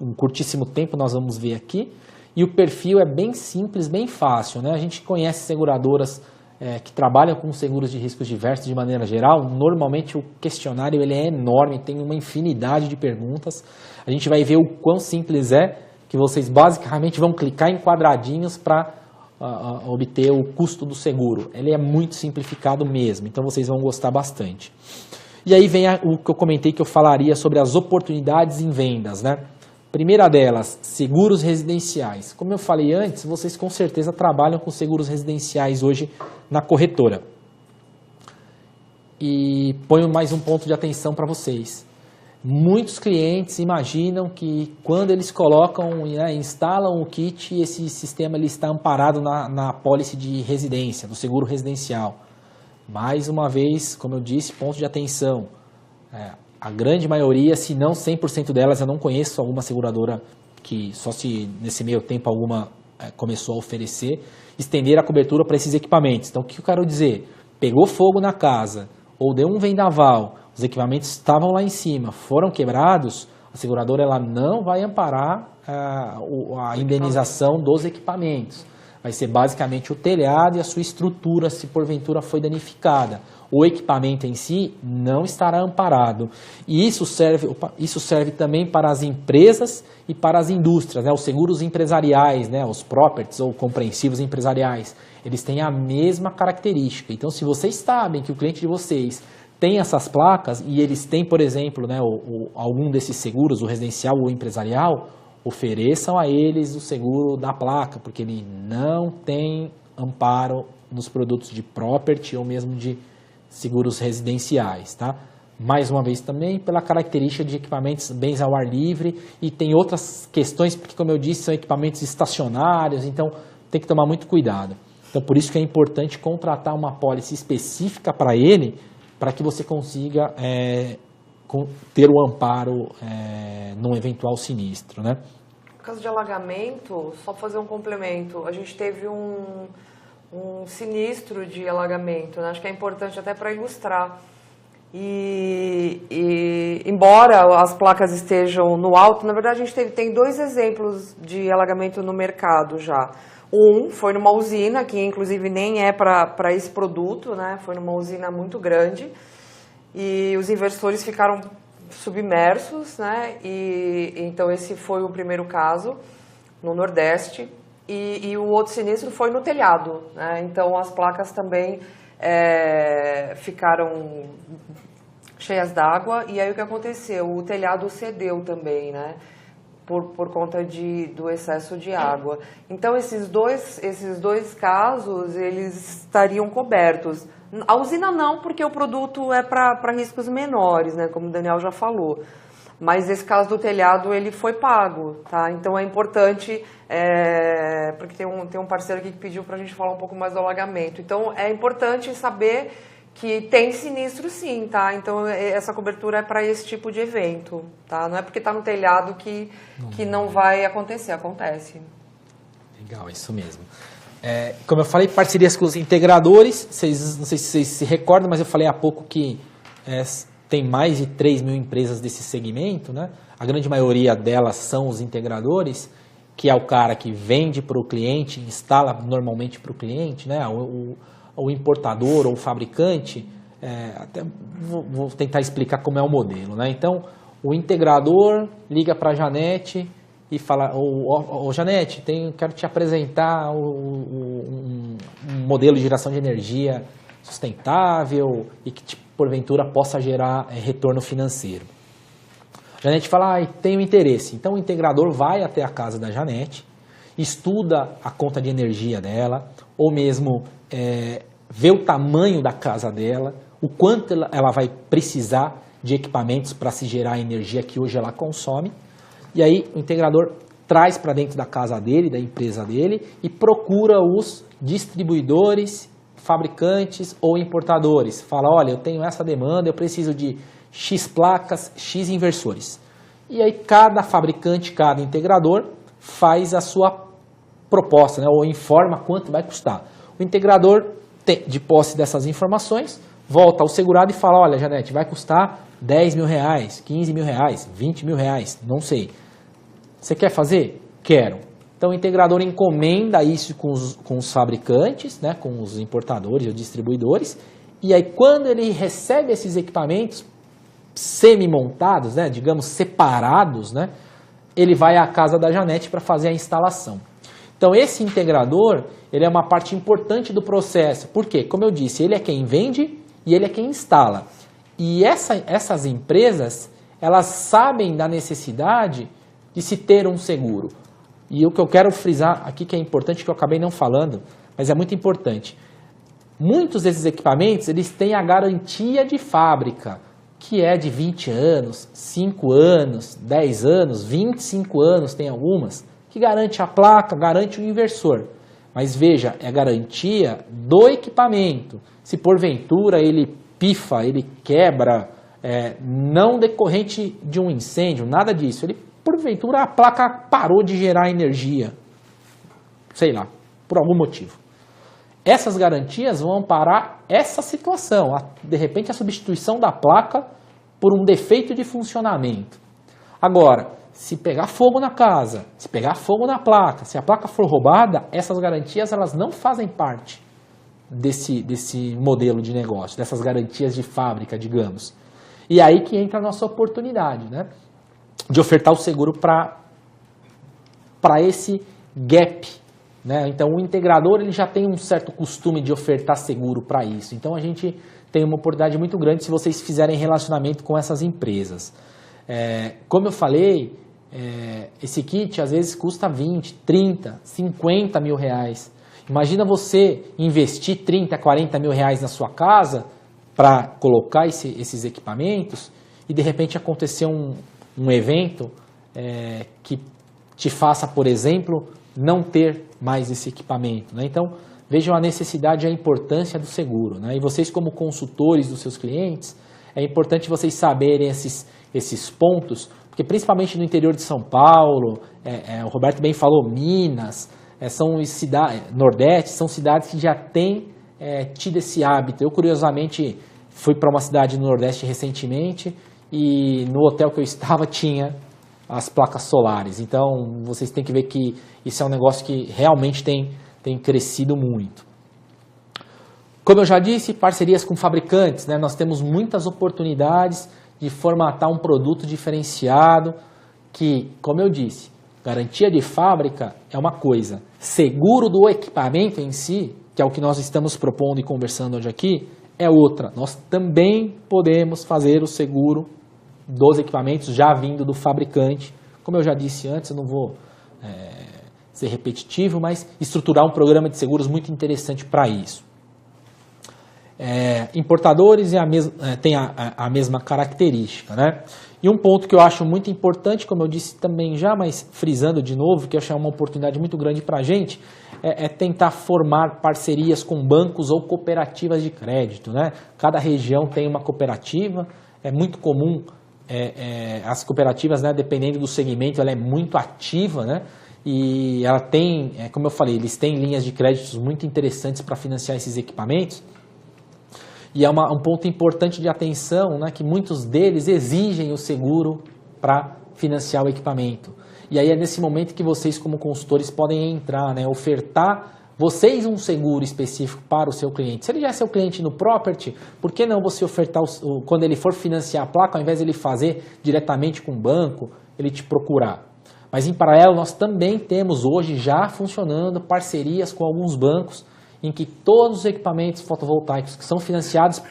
um curtíssimo tempo, nós vamos ver aqui. E o perfil é bem simples, bem fácil, né? A gente conhece seguradoras que trabalham com seguros de riscos diversos de maneira geral. Normalmente o questionário ele é enorme, tem uma infinidade de perguntas. A gente vai ver o quão simples que vocês basicamente vão clicar em quadradinhos para obter o custo do seguro. Ele é muito simplificado mesmo, então vocês vão gostar bastante. E aí vem o que eu comentei que eu falaria sobre as oportunidades em vendas, né? Primeira delas, seguros residenciais. Como eu falei antes, vocês com certeza trabalham com seguros residenciais hoje na corretora. E ponho mais um ponto de atenção para vocês. Muitos clientes imaginam que quando eles colocam, instalam o kit, esse sistema ele está amparado na apólice de residência, do seguro residencial. Mais uma vez, como eu disse, ponto de atenção. A grande maioria, se não 100% delas, eu não conheço alguma seguradora que só se nesse meio tempo alguma começou a oferecer, estender a cobertura para esses equipamentos. Então o que eu quero dizer? Pegou fogo na casa ou deu um vendaval, os equipamentos estavam lá em cima, foram quebrados, A seguradora ela não vai amparar a indenização dos equipamentos. Vai ser basicamente o telhado e a sua estrutura, se porventura foi danificada. O equipamento em si não estará amparado. E isso serve também para as empresas e para as indústrias, né? Os seguros empresariais, né? Os properties ou compreensivos empresariais, eles têm a mesma característica. Então, se vocês sabem que o cliente de vocês tem essas placas e eles têm, por exemplo, né, algum desses seguros, o residencial ou o empresarial, ofereçam a eles o seguro da placa, porque ele não tem amparo nos produtos de property ou mesmo de seguros residenciais, tá? Mais uma vez também pela característica de equipamentos bens ao ar livre e tem outras questões, porque como eu disse, são equipamentos estacionários, então tem que tomar muito cuidado. Então por isso que é importante contratar uma pólice específica para ele, para que você consiga ter o amparo num eventual sinistro, né? No caso de alagamento, só para fazer um complemento, a gente teve um sinistro de alagamento, né? Acho que é importante até para ilustrar. E embora as placas estejam no alto, na verdade a gente tem 2 exemplos de alagamento no mercado já. Um foi numa usina, que inclusive nem é para esse produto, né? Foi numa usina muito grande e os inversores ficaram submersos, né? E então esse foi o primeiro caso no Nordeste e o outro sinistro foi no telhado, né? Então as placas também ficaram cheias d'água e aí o que aconteceu? O telhado cedeu também, né? Por conta do excesso de água. Então esses dois casos eles estariam cobertos. A usina não, porque o produto é para riscos menores, né, como o Daniel já falou. Mas esse caso do telhado, ele foi pago, tá? Então é importante, porque tem um parceiro aqui que pediu para a gente falar um pouco mais do alagamento. Então é importante saber que tem sinistro sim, tá? Então essa cobertura é para esse tipo de evento, tá? Não é porque está no telhado que não vai acontecer, acontece. Legal, isso mesmo. Como eu falei, parcerias com os integradores, não sei se vocês se recordam, mas eu falei há pouco que tem mais de 3 mil empresas desse segmento, né? A grande maioria delas são os integradores, que é o cara que vende para o cliente, instala normalmente para o cliente, né? O importador ou o fabricante, até vou tentar explicar como é o modelo, né? Então, o integrador liga para a Janete e fala, Janete, quero te apresentar um modelo de geração de energia sustentável e que, porventura, possa gerar retorno financeiro. A Janete fala, tenho interesse. Então, o integrador vai até a casa da Janete, estuda a conta de energia dela, ou mesmo vê o tamanho da casa dela, o quanto ela vai precisar de equipamentos para se gerar a energia que hoje ela consome. E aí o integrador traz para dentro da casa dele, da empresa dele, e procura os distribuidores, fabricantes ou importadores. Fala, olha, eu tenho essa demanda, eu preciso de X placas, X inversores. E aí cada fabricante, cada integrador faz a sua proposta, né, ou informa quanto vai custar. O integrador, de posse dessas informações, volta ao segurado e fala, olha, Janete, vai custar 10 mil reais, 15 mil reais, 20 mil reais, não sei. Você quer fazer? Quero. Então o integrador encomenda isso com os fabricantes, né, com os importadores ou distribuidores, e aí quando ele recebe esses equipamentos semi-montados, né, digamos separados, né, ele vai à casa da Janete para fazer a instalação. Então esse integrador, ele é uma parte importante do processo. Por quê? Como eu disse, ele é quem vende e ele é quem instala. E essas empresas, elas sabem da necessidade de se ter um seguro. E o que eu quero frisar aqui, que é importante, que eu acabei não falando, mas é muito importante. Muitos desses equipamentos, eles têm a garantia de fábrica, que é de 20 anos, 5 anos, 10 anos, 25 anos, tem algumas, que garante a placa, garante o inversor. Mas veja, é garantia do equipamento. Se porventura ele pifa, ele quebra, não decorrente de um incêndio, nada disso. Porventura a placa parou de gerar energia, sei lá, por algum motivo. Essas garantias vão amparar essa situação, de repente a substituição da placa por um defeito de funcionamento. Agora, se pegar fogo na casa, se pegar fogo na placa, se a placa for roubada, essas garantias elas não fazem parte desse modelo de negócio, dessas garantias de fábrica, digamos. E aí que entra a nossa oportunidade, né, de ofertar o seguro para esse gap, né? Então o integrador ele já tem um certo costume de ofertar seguro para isso. Então a gente tem uma oportunidade muito grande se vocês fizerem relacionamento com essas empresas. Como eu falei, esse kit às vezes custa 20, 30, 50 mil reais. Imagina você investir 30, 40 mil reais na sua casa para colocar esses equipamentos e de repente acontecer um evento que te faça, por exemplo, não ter mais esse equipamento, né? Então, vejam a necessidade e a importância do seguro, né? E vocês como consultores dos seus clientes, é importante vocês saberem esses pontos, porque principalmente no interior de São Paulo, o Roberto bem falou, Minas, são cidades, Nordeste, são cidades que já têm tido esse hábito. Eu, curiosamente, fui para uma cidade no Nordeste recentemente e no hotel que eu estava tinha as placas solares. Então, vocês têm que ver que isso é um negócio que realmente tem crescido muito. Como eu já disse, parcerias com fabricantes, né? Nós temos muitas oportunidades de formatar um produto diferenciado que, como eu disse, garantia de fábrica é uma coisa, seguro do equipamento em si, que é o que nós estamos propondo e conversando hoje aqui, é outra. Nós também podemos fazer o seguro dos equipamentos já vindo do fabricante. Como eu já disse antes, eu não vou ser repetitivo, mas estruturar um programa de seguros muito interessante para isso. Importadores têm a mesma característica, né? E um ponto que eu acho muito importante, como eu disse também já, mas frisando de novo, que eu acho uma oportunidade muito grande para a gente, é tentar formar parcerias com bancos ou cooperativas de crédito, né? Cada região tem uma cooperativa, é muito comum as cooperativas, né, dependendo do segmento, ela é muito ativa, né? E ela tem, como eu falei, eles têm linhas de créditos muito interessantes para financiar esses equipamentos. E é um ponto importante de atenção, né, que muitos deles exigem o seguro para financiar o equipamento. E aí é nesse momento que vocês, como consultores, podem entrar, né, ofertar vocês um seguro específico para o seu cliente. Se ele já é seu cliente no property, por que não você ofertar, quando ele for financiar a placa, ao invés de ele fazer diretamente com o banco, ele te procurar? Mas em paralelo, nós também temos hoje já funcionando parcerias com alguns bancos em que todos os equipamentos fotovoltaicos que são financiados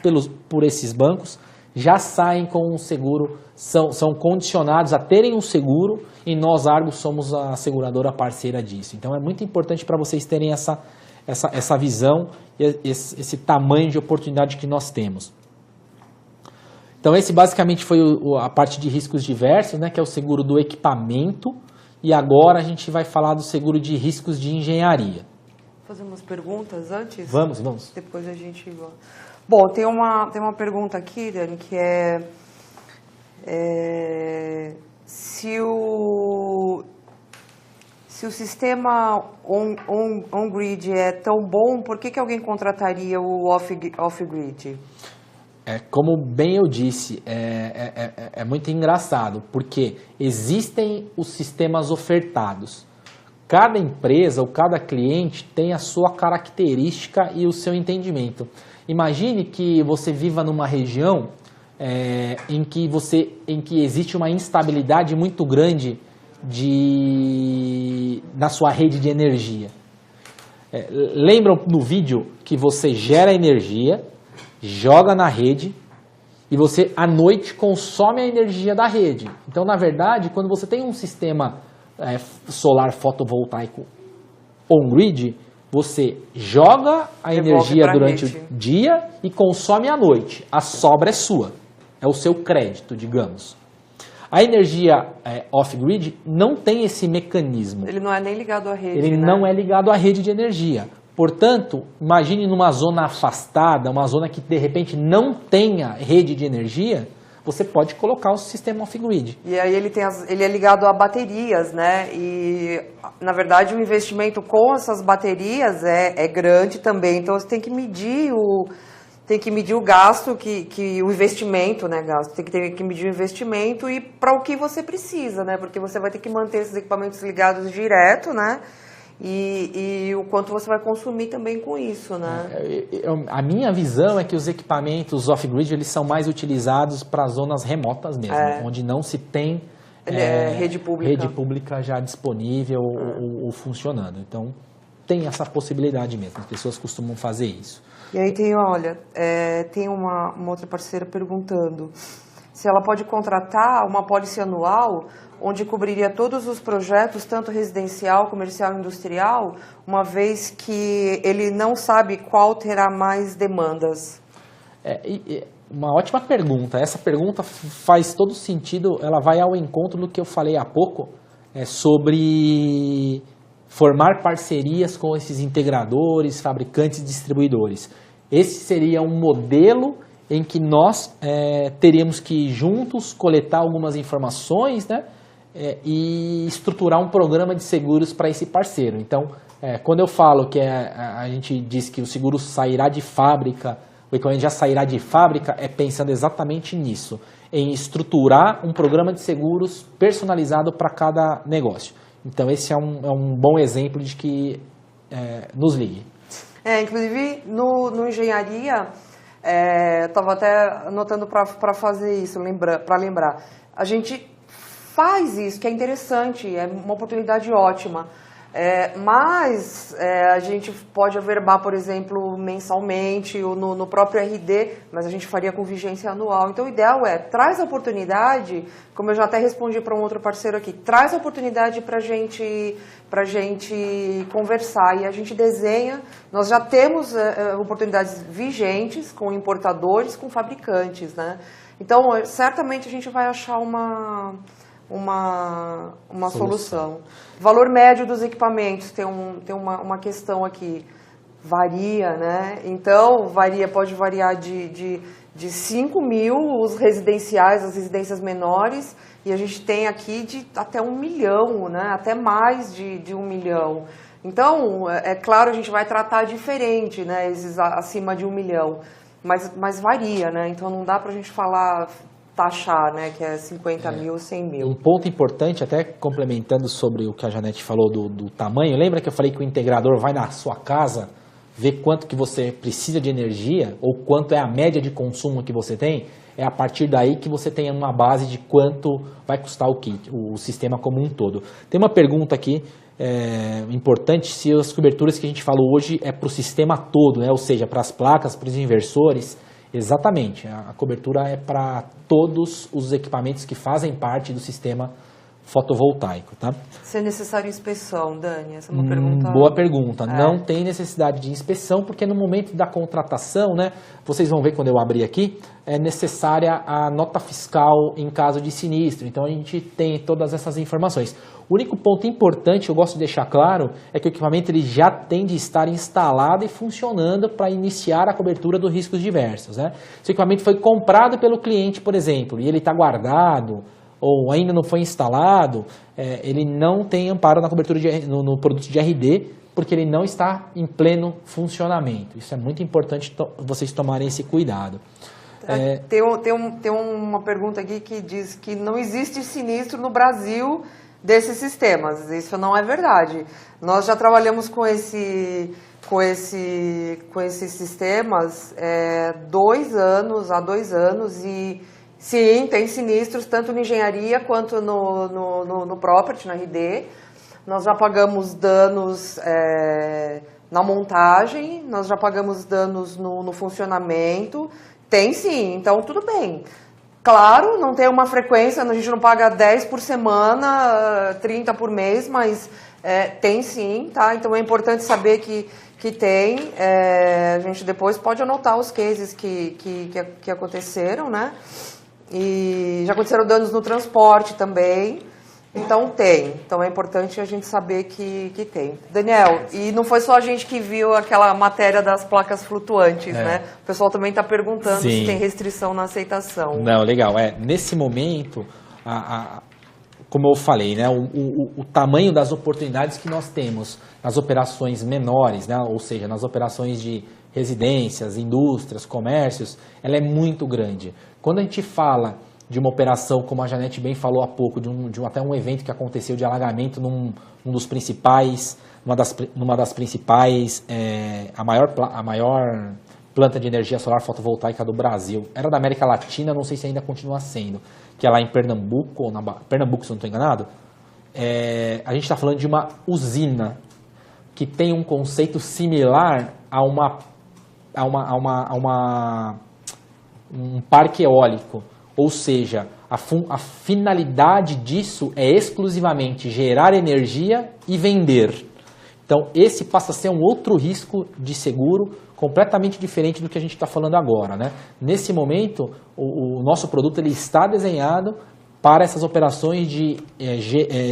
por esses bancos já saem com um seguro, são condicionados a terem um seguro e nós, Argos, somos a seguradora parceira disso. Então é muito importante para vocês terem essa visão e esse tamanho de oportunidade que nós temos. Então esse basicamente foi a parte de riscos diversos, né, que é o seguro do equipamento, e agora a gente vai falar do seguro de riscos de engenharia. Fazer umas perguntas antes? Vamos. Depois a gente... Bom, tem uma pergunta aqui, Dani, que se o sistema on-grid é tão bom, por que alguém contrataria o off-grid? Como bem eu disse, é muito engraçado, porque existem os sistemas ofertados. Cada empresa ou cada cliente tem a sua característica e o seu entendimento. Imagine que você viva numa região em que existe uma instabilidade muito grande na sua rede de energia. Lembram no vídeo que você gera energia, joga na rede e você à noite consome a energia da rede. Então, na verdade, quando você tem um sistema solar fotovoltaico on-grid, você joga a energia durante o dia e consome à noite. A sobra é sua, é o seu crédito, digamos. A energia off-grid não tem esse mecanismo. Ele não é nem ligado à rede, Ele não é ligado à rede de energia. Portanto, imagine numa zona afastada, uma zona que de repente não tenha rede de energia, você pode colocar o sistema off-grid. E aí ele é ligado a baterias, né? E, na verdade, o investimento com essas baterias é grande também. Então, você tem que medir tem que medir o gasto, o investimento, né, gasto, tem que ter que medir o investimento e para o que você precisa, né, porque você vai ter que manter esses equipamentos ligados direto, né, e o quanto você vai consumir também com isso, né. A minha visão é que os equipamentos off-grid, eles são mais utilizados para zonas remotas mesmo, onde não se tem rede pública já disponível ou funcionando. Então, tem essa possibilidade mesmo, as pessoas costumam fazer isso. E aí tem uma outra parceira perguntando se ela pode contratar uma pólice anual onde cobriria todos os projetos, tanto residencial, comercial e industrial, uma vez que ele não sabe qual terá mais demandas. Uma ótima pergunta. Essa pergunta faz todo sentido, ela vai ao encontro do que eu falei há pouco sobre formar parcerias com esses integradores, fabricantes e distribuidores. Esse seria um modelo em que nós teríamos que juntos coletar algumas informações, né, e estruturar um programa de seguros para esse parceiro. Então, quando eu falo que a gente diz que o seguro sairá de fábrica, o equipamento já sairá de fábrica, é pensando exatamente nisso, em estruturar um programa de seguros personalizado para cada negócio. Então, esse é um bom exemplo de que nos ligue. Inclusive, no engenharia, estava até anotando para fazer isso, para lembrar. A gente faz isso, que é interessante, é uma oportunidade ótima. Mas a gente pode averbar, por exemplo, mensalmente ou no próprio RD, mas a gente faria com vigência anual. Então, o ideal traz a oportunidade, como eu já até respondi para um outro parceiro aqui, traz a oportunidade para a gente conversar e a gente desenha. Nós já temos oportunidades vigentes com importadores, com fabricantes, né? Então, certamente a gente vai achar uma solução. Valor médio dos equipamentos, tem uma questão aqui, varia, né? Então, pode variar de 5 mil os residenciais, as residências menores, e a gente tem aqui de até 1 milhão, né? Até mais de 1 milhão. Então, é claro, a gente vai tratar diferente, né? Esses acima de 1 milhão, mas varia, né? Então, não dá para a gente taxar, né, que é 50 mil, 100 mil. Um ponto importante, até complementando sobre o que a Janete falou do tamanho, lembra que eu falei que o integrador vai na sua casa ver quanto que você precisa de energia ou quanto é a média de consumo que você tem? É a partir daí que você tem uma base de quanto vai custar o sistema como um todo. Tem uma pergunta aqui importante, se as coberturas que a gente falou hoje é para o sistema todo, né, ou seja, para as placas, para os inversores. Exatamente, a cobertura é para todos os equipamentos que fazem parte do sistema fotovoltaico. Tá? Se é necessário inspeção, Dani? Essa é uma pergunta... Boa pergunta. Não tem necessidade de inspeção, porque no momento da contratação, né, vocês vão ver quando eu abrir aqui, é necessária a nota fiscal em caso de sinistro. Então a gente tem todas essas informações. O único ponto importante, eu gosto de deixar claro, é que o equipamento ele já tem de estar instalado e funcionando para iniciar a cobertura dos riscos diversos. Né? Se o equipamento foi comprado pelo cliente, por exemplo, e ele está guardado ou ainda não foi instalado, ele não tem amparo na cobertura no produto de RD, porque ele não está em pleno funcionamento. Isso é muito importante vocês tomarem esse cuidado. Tem uma pergunta aqui que diz que não existe sinistro no Brasil desses sistemas. Isso não é verdade. Nós já trabalhamos com esses sistemas há 2 anos e sim, tem sinistros tanto na engenharia quanto no property, na RD. Nós já pagamos danos na montagem, nós já pagamos danos no funcionamento. Tem sim, então tudo bem. Claro, não tem uma frequência, a gente não paga 10 por semana, 30 por mês, mas tem sim, tá? Então é importante saber que tem. A gente depois pode anotar os cases que aconteceram, né? E já aconteceram danos no transporte também. Então tem. Então é importante a gente saber que tem. Daniel, e não foi só a gente que viu aquela matéria das placas flutuantes, né? O pessoal também está perguntando se tem restrição na aceitação. Não, legal. Nesse momento, como eu falei, né, o tamanho das oportunidades que nós temos nas operações menores, né, ou seja, nas operações de residências, indústrias, comércios, ela é muito grande. Quando a gente fala de uma operação, como a Janete bem falou há pouco, até um evento que aconteceu de alagamento numa das principais, a maior planta de energia solar fotovoltaica do Brasil. Era da América Latina, não sei se ainda continua sendo, que é lá em Pernambuco, Pernambuco, se não estou enganado. A gente está falando de uma usina que tem um conceito similar a um parque eólico. Ou seja, a finalidade disso é exclusivamente gerar energia e vender. Então, esse passa a ser um outro risco de seguro completamente diferente do que a gente está falando agora, né? Nesse momento, o nosso produto ele está desenhado para essas operações de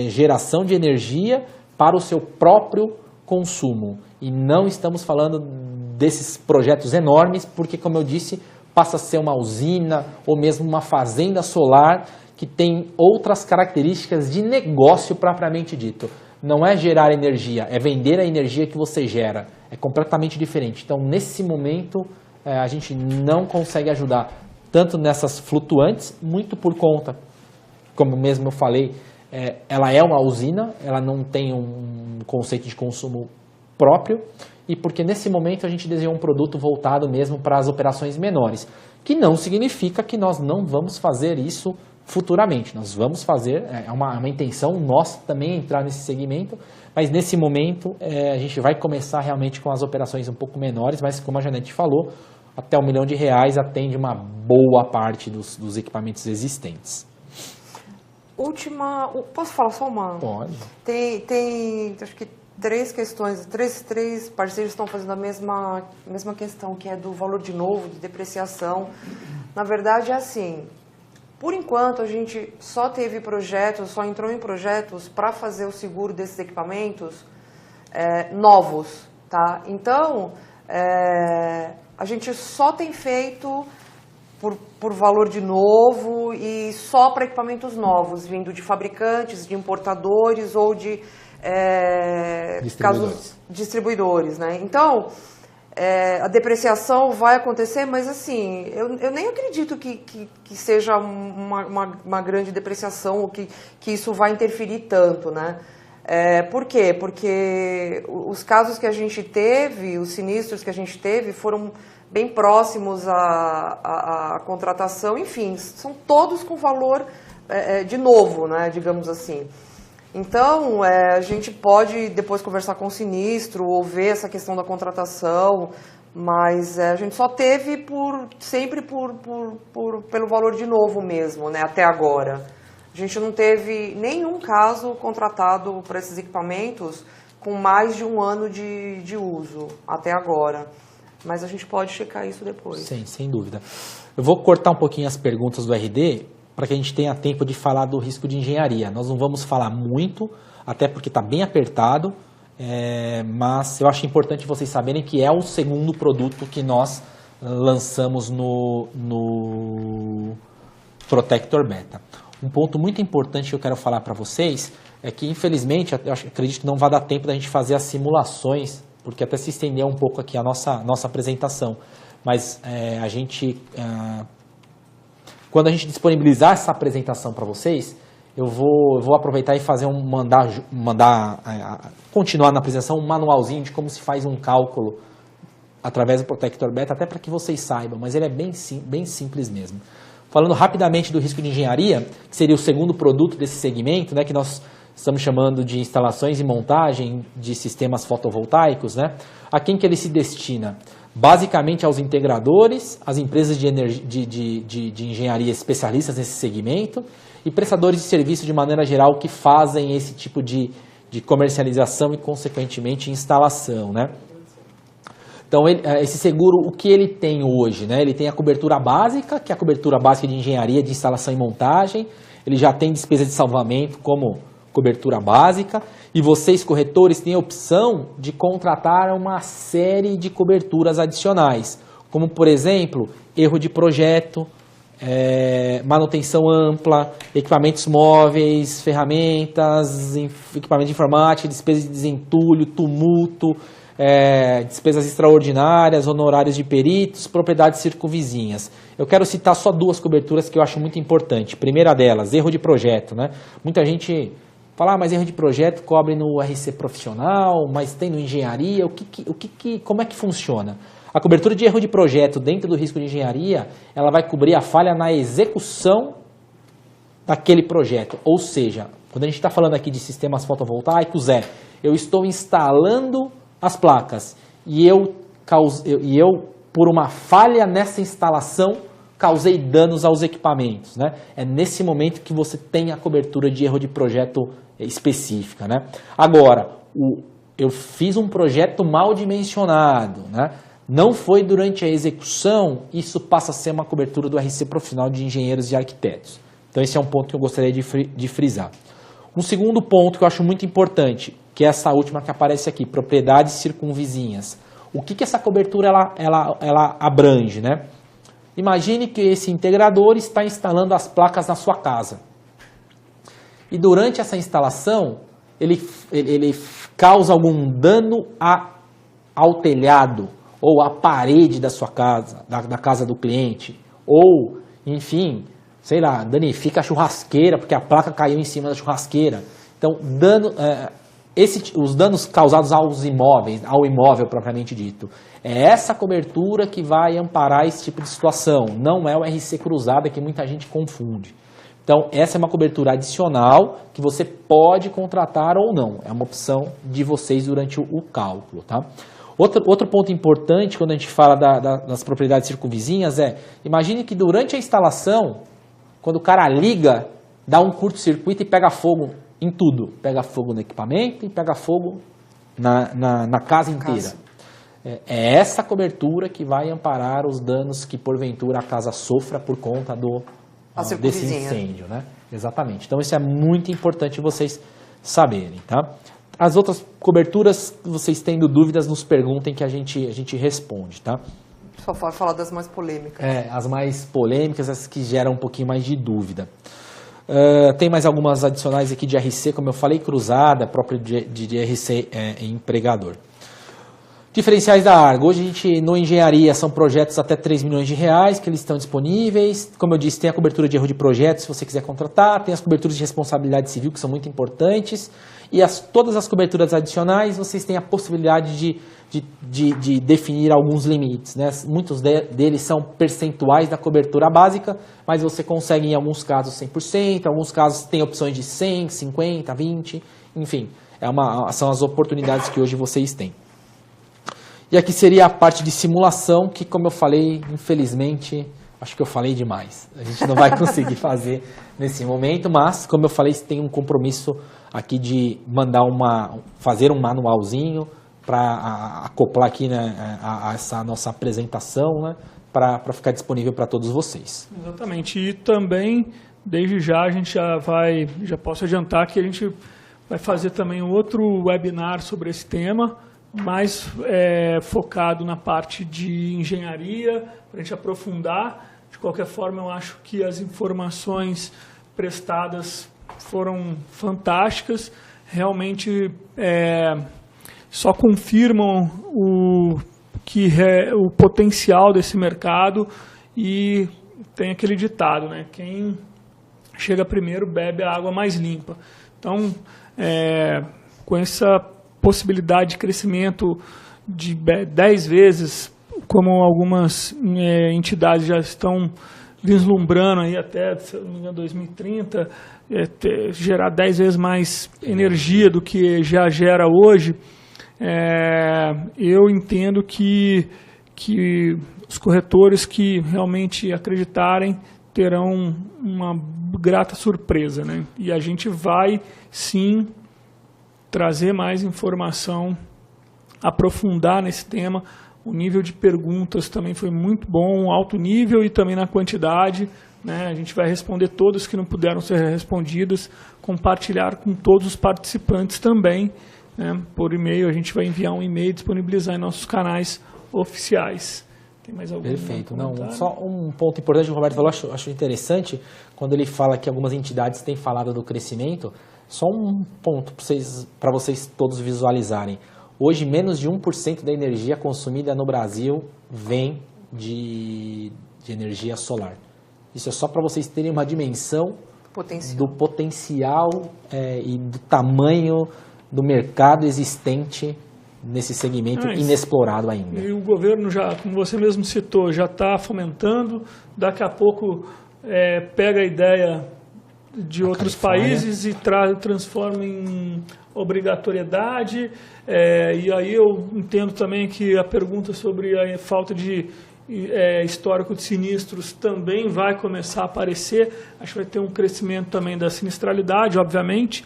geração de energia para o seu próprio consumo. E não estamos falando desses projetos enormes, porque, como eu disse, passa a ser uma usina ou mesmo uma fazenda solar que tem outras características de negócio propriamente dito. Não é gerar energia, é vender a energia que você gera. É completamente diferente. Então, nesse momento, a gente não consegue ajudar tanto nessas flutuantes, muito por conta, como mesmo eu falei, ela é uma usina, ela não tem um conceito de consumo próprio, e porque nesse momento a gente desenhou um produto voltado mesmo para as operações menores, que não significa que nós não vamos fazer isso futuramente. Nós vamos fazer, é uma intenção nossa também entrar nesse segmento, mas nesse momento a gente vai começar realmente com as operações um pouco menores, mas como a Janete falou, até R$1 milhão atende uma boa parte dos equipamentos existentes. Posso falar só uma? Pode. Tem acho que três questões, três parceiros estão fazendo a mesma questão, que é do valor de novo, de depreciação. Na verdade é assim, por enquanto a gente só teve projetos, só entrou em projetos para fazer o seguro desses equipamentos novos, tá? Então, a gente só tem feito por valor de novo e só para equipamentos novos, vindo de fabricantes, de importadores ou de distribuidores, né? Então, a depreciação vai acontecer, mas assim, eu nem acredito que seja uma grande depreciação ou que isso vai interferir tanto, né? Por quê? Porque os casos que a gente teve, os sinistros que a gente teve foram bem próximos à contratação, enfim, são todos com valor de novo, né, digamos assim. Então, a gente pode depois conversar com o sinistro ou ver essa questão da contratação, mas a gente só teve sempre pelo valor de novo mesmo, né, até agora. A gente não teve nenhum caso contratado para esses equipamentos com mais de 1 ano de uso até agora. Mas a gente pode checar isso depois. Sim, sem dúvida. Eu vou cortar um pouquinho as perguntas do RD para que a gente tenha tempo de falar do risco de engenharia. Nós não vamos falar muito, até porque está bem apertado, mas eu acho importante vocês saberem que é o segundo produto que nós lançamos no Protector Beta. Um ponto muito importante que eu quero falar para vocês é que, infelizmente, eu acredito que não vai dar tempo da gente fazer as simulações, porque até se estendeu um pouco aqui a nossa apresentação. Mas quando a gente disponibilizar essa apresentação para vocês, eu vou aproveitar e fazer continuar na apresentação um manualzinho de como se faz um cálculo através do Protector Beta, até para que vocês saibam, mas ele é bem simples mesmo. Falando rapidamente do risco de engenharia, que seria o segundo produto desse segmento, né, que nós estamos chamando de instalações e montagem de sistemas fotovoltaicos, né? A quem que ele se destina? Basicamente aos integradores, às empresas de engenharia especialistas nesse segmento e prestadores de serviço de maneira geral que fazem esse tipo de comercialização e, consequentemente, instalação, né? Então, esse seguro, o que ele tem hoje, né? Ele tem a cobertura básica, que é a cobertura básica de engenharia, de instalação e montagem. Ele já tem despesa de salvamento como cobertura básica, e vocês, corretores, têm a opção de contratar uma série de coberturas adicionais, como, por exemplo, erro de projeto, manutenção ampla, equipamentos móveis, ferramentas, equipamento de informática, despesa de desentulho, tumulto, despesas extraordinárias, honorários de peritos, propriedades circunvizinhas. Eu quero citar só 2 coberturas que eu acho muito importante. Primeira delas, erro de projeto, né? Muita gente fala, mas erro de projeto cobre no RC profissional, mas tem no engenharia, como é que funciona? A cobertura de erro de projeto dentro do risco de engenharia, ela vai cobrir a falha na execução daquele projeto. Ou seja, quando a gente está falando aqui de sistemas fotovoltaicos, eu estou instalando as placas e eu, por uma falha nessa instalação, causei danos aos equipamentos, né? É nesse momento que você tem a cobertura de erro de projeto específica, né? Agora, eu fiz um projeto mal dimensionado, né? Não foi durante a execução, isso passa a ser uma cobertura do RC profissional de engenheiros e arquitetos. Então esse é um ponto que eu gostaria de frisar. Um segundo ponto que eu acho muito importante, que é essa última que aparece aqui, propriedades circunvizinhas. O que essa cobertura ela abrange, né? Imagine que esse integrador está instalando as placas na sua casa. E durante essa instalação, ele causa algum dano ao telhado, ou à parede da sua casa, da casa do cliente, ou, enfim, sei lá, danifica a churrasqueira, porque a placa caiu em cima da churrasqueira. Então, os danos causados aos imóveis, ao imóvel propriamente dito, é essa cobertura que vai amparar esse tipo de situação, não é o RC cruzada que muita gente confunde. Então, essa é uma cobertura adicional que você pode contratar ou não, é uma opção de vocês durante o cálculo, tá? Outro ponto importante quando a gente fala das propriedades circunvizinhas imagine que durante a instalação, quando o cara liga, dá um curto-circuito e pega fogo em tudo. Pega fogo no equipamento e pega fogo na casa inteira. É essa cobertura que vai amparar os danos que porventura a casa sofra por conta desse incêndio, né? Exatamente. Então isso é muito importante vocês saberem, tá? As outras coberturas, vocês tendo dúvidas, nos perguntem que a gente responde, tá? Só pode falar das mais polêmicas. As mais polêmicas, as que geram um pouquinho mais de dúvida. Tem mais algumas adicionais aqui de RC, como eu falei, cruzada, própria de RC empregador. Diferenciais da Argo. Hoje a gente, no Engenharia, são projetos até 3 milhões de reais que eles estão disponíveis. Como eu disse, tem a cobertura de erro de projeto, se você quiser contratar. Tem as coberturas de responsabilidade civil, que são muito importantes. E todas as coberturas adicionais, vocês têm a possibilidade de definir alguns limites, né? Muitos deles são percentuais da cobertura básica, mas você consegue, em alguns casos, 100%, em alguns casos tem opções de 100%, 50%, 20%, enfim. São as oportunidades que hoje vocês têm. E aqui seria a parte de simulação, que, como eu falei, infelizmente, acho que eu falei demais. A gente não vai conseguir fazer nesse momento, mas, como eu falei, tem um compromisso aqui de fazer um manualzinho para acoplar aqui, né, a essa nossa apresentação, né, para ficar disponível para todos vocês. Exatamente. E também, desde já, a gente já posso adiantar que a gente vai fazer também outro webinar sobre esse tema, mais focado na parte de engenharia, para a gente aprofundar. De qualquer forma, eu acho que as informações prestadas foram fantásticas, realmente só confirmam o potencial desse mercado, e tem aquele ditado, né? Quem chega primeiro bebe a água mais limpa. Então, com essa possibilidade de crescimento de 10 vezes, como algumas entidades já estão vislumbrando aí até, se não me engano, 2030, gerar 10 vezes mais energia do que já gera hoje, eu entendo que os corretores que realmente acreditarem terão uma grata surpresa, né? E a gente vai, sim, trazer mais informação, aprofundar nesse tema. O nível de perguntas também foi muito bom, alto nível e também na quantidade, né? A gente vai responder todas que não puderam ser respondidas, compartilhar com todos os participantes também, né? Por e-mail, a gente vai enviar um e-mail e disponibilizar em nossos canais oficiais. Tem mais algum Perfeito. comentário? Não, só um ponto importante que o Roberto falou, acho interessante, quando ele fala que algumas entidades têm falado do crescimento, só um ponto para vocês todos visualizarem. Hoje, menos de 1% da energia consumida no Brasil vem de energia solar. Isso é só para vocês terem uma dimensão do potencial e do tamanho do mercado existente nesse segmento inexplorado ainda. E o governo já, como você mesmo citou, já está fomentando, daqui a pouco pega a ideia de outros países e transforma em obrigatoriedade, e aí eu entendo também que a pergunta sobre a falta de histórico de sinistros também vai começar a aparecer. Acho que vai ter um crescimento também da sinistralidade, obviamente,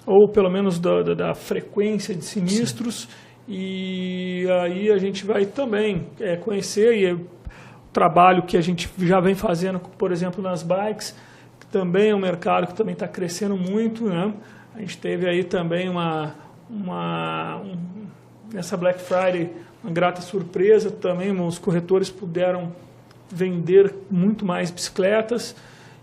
ou pelo menos da frequência de sinistros. Sim. E aí a gente vai também conhecer o trabalho que a gente já vem fazendo, por exemplo, nas bikes, que também é um mercado que também está crescendo muito, né? A gente teve aí também nessa Black Friday uma grata surpresa também, os corretores puderam vender muito mais bicicletas.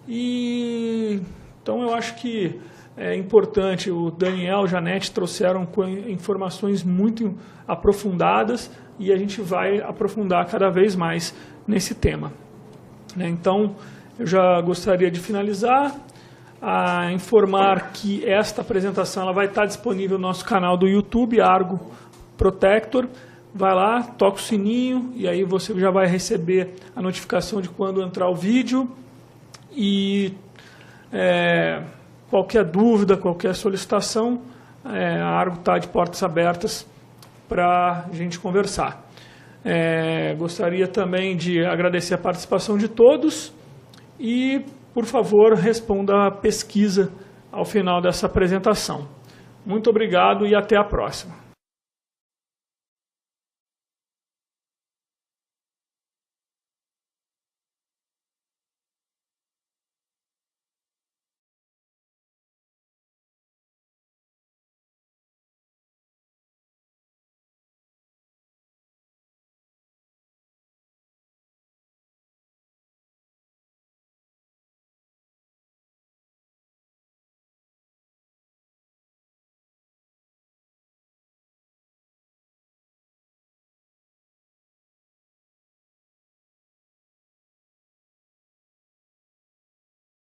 E então eu acho que é importante, o Daniel e a Janete trouxeram informações muito aprofundadas e a gente vai aprofundar cada vez mais nesse tema. Então, eu já gostaria de finalizar, a informar que esta apresentação ela vai estar disponível no nosso canal do YouTube, Argo Protector. Vai lá, toca o sininho e aí você já vai receber a notificação de quando entrar o vídeo. E qualquer dúvida, qualquer solicitação, a Argo está de portas abertas para a gente conversar. Gostaria também de agradecer a participação de todos e, por favor, responda a pesquisa ao final dessa apresentação. Muito obrigado e até a próxima.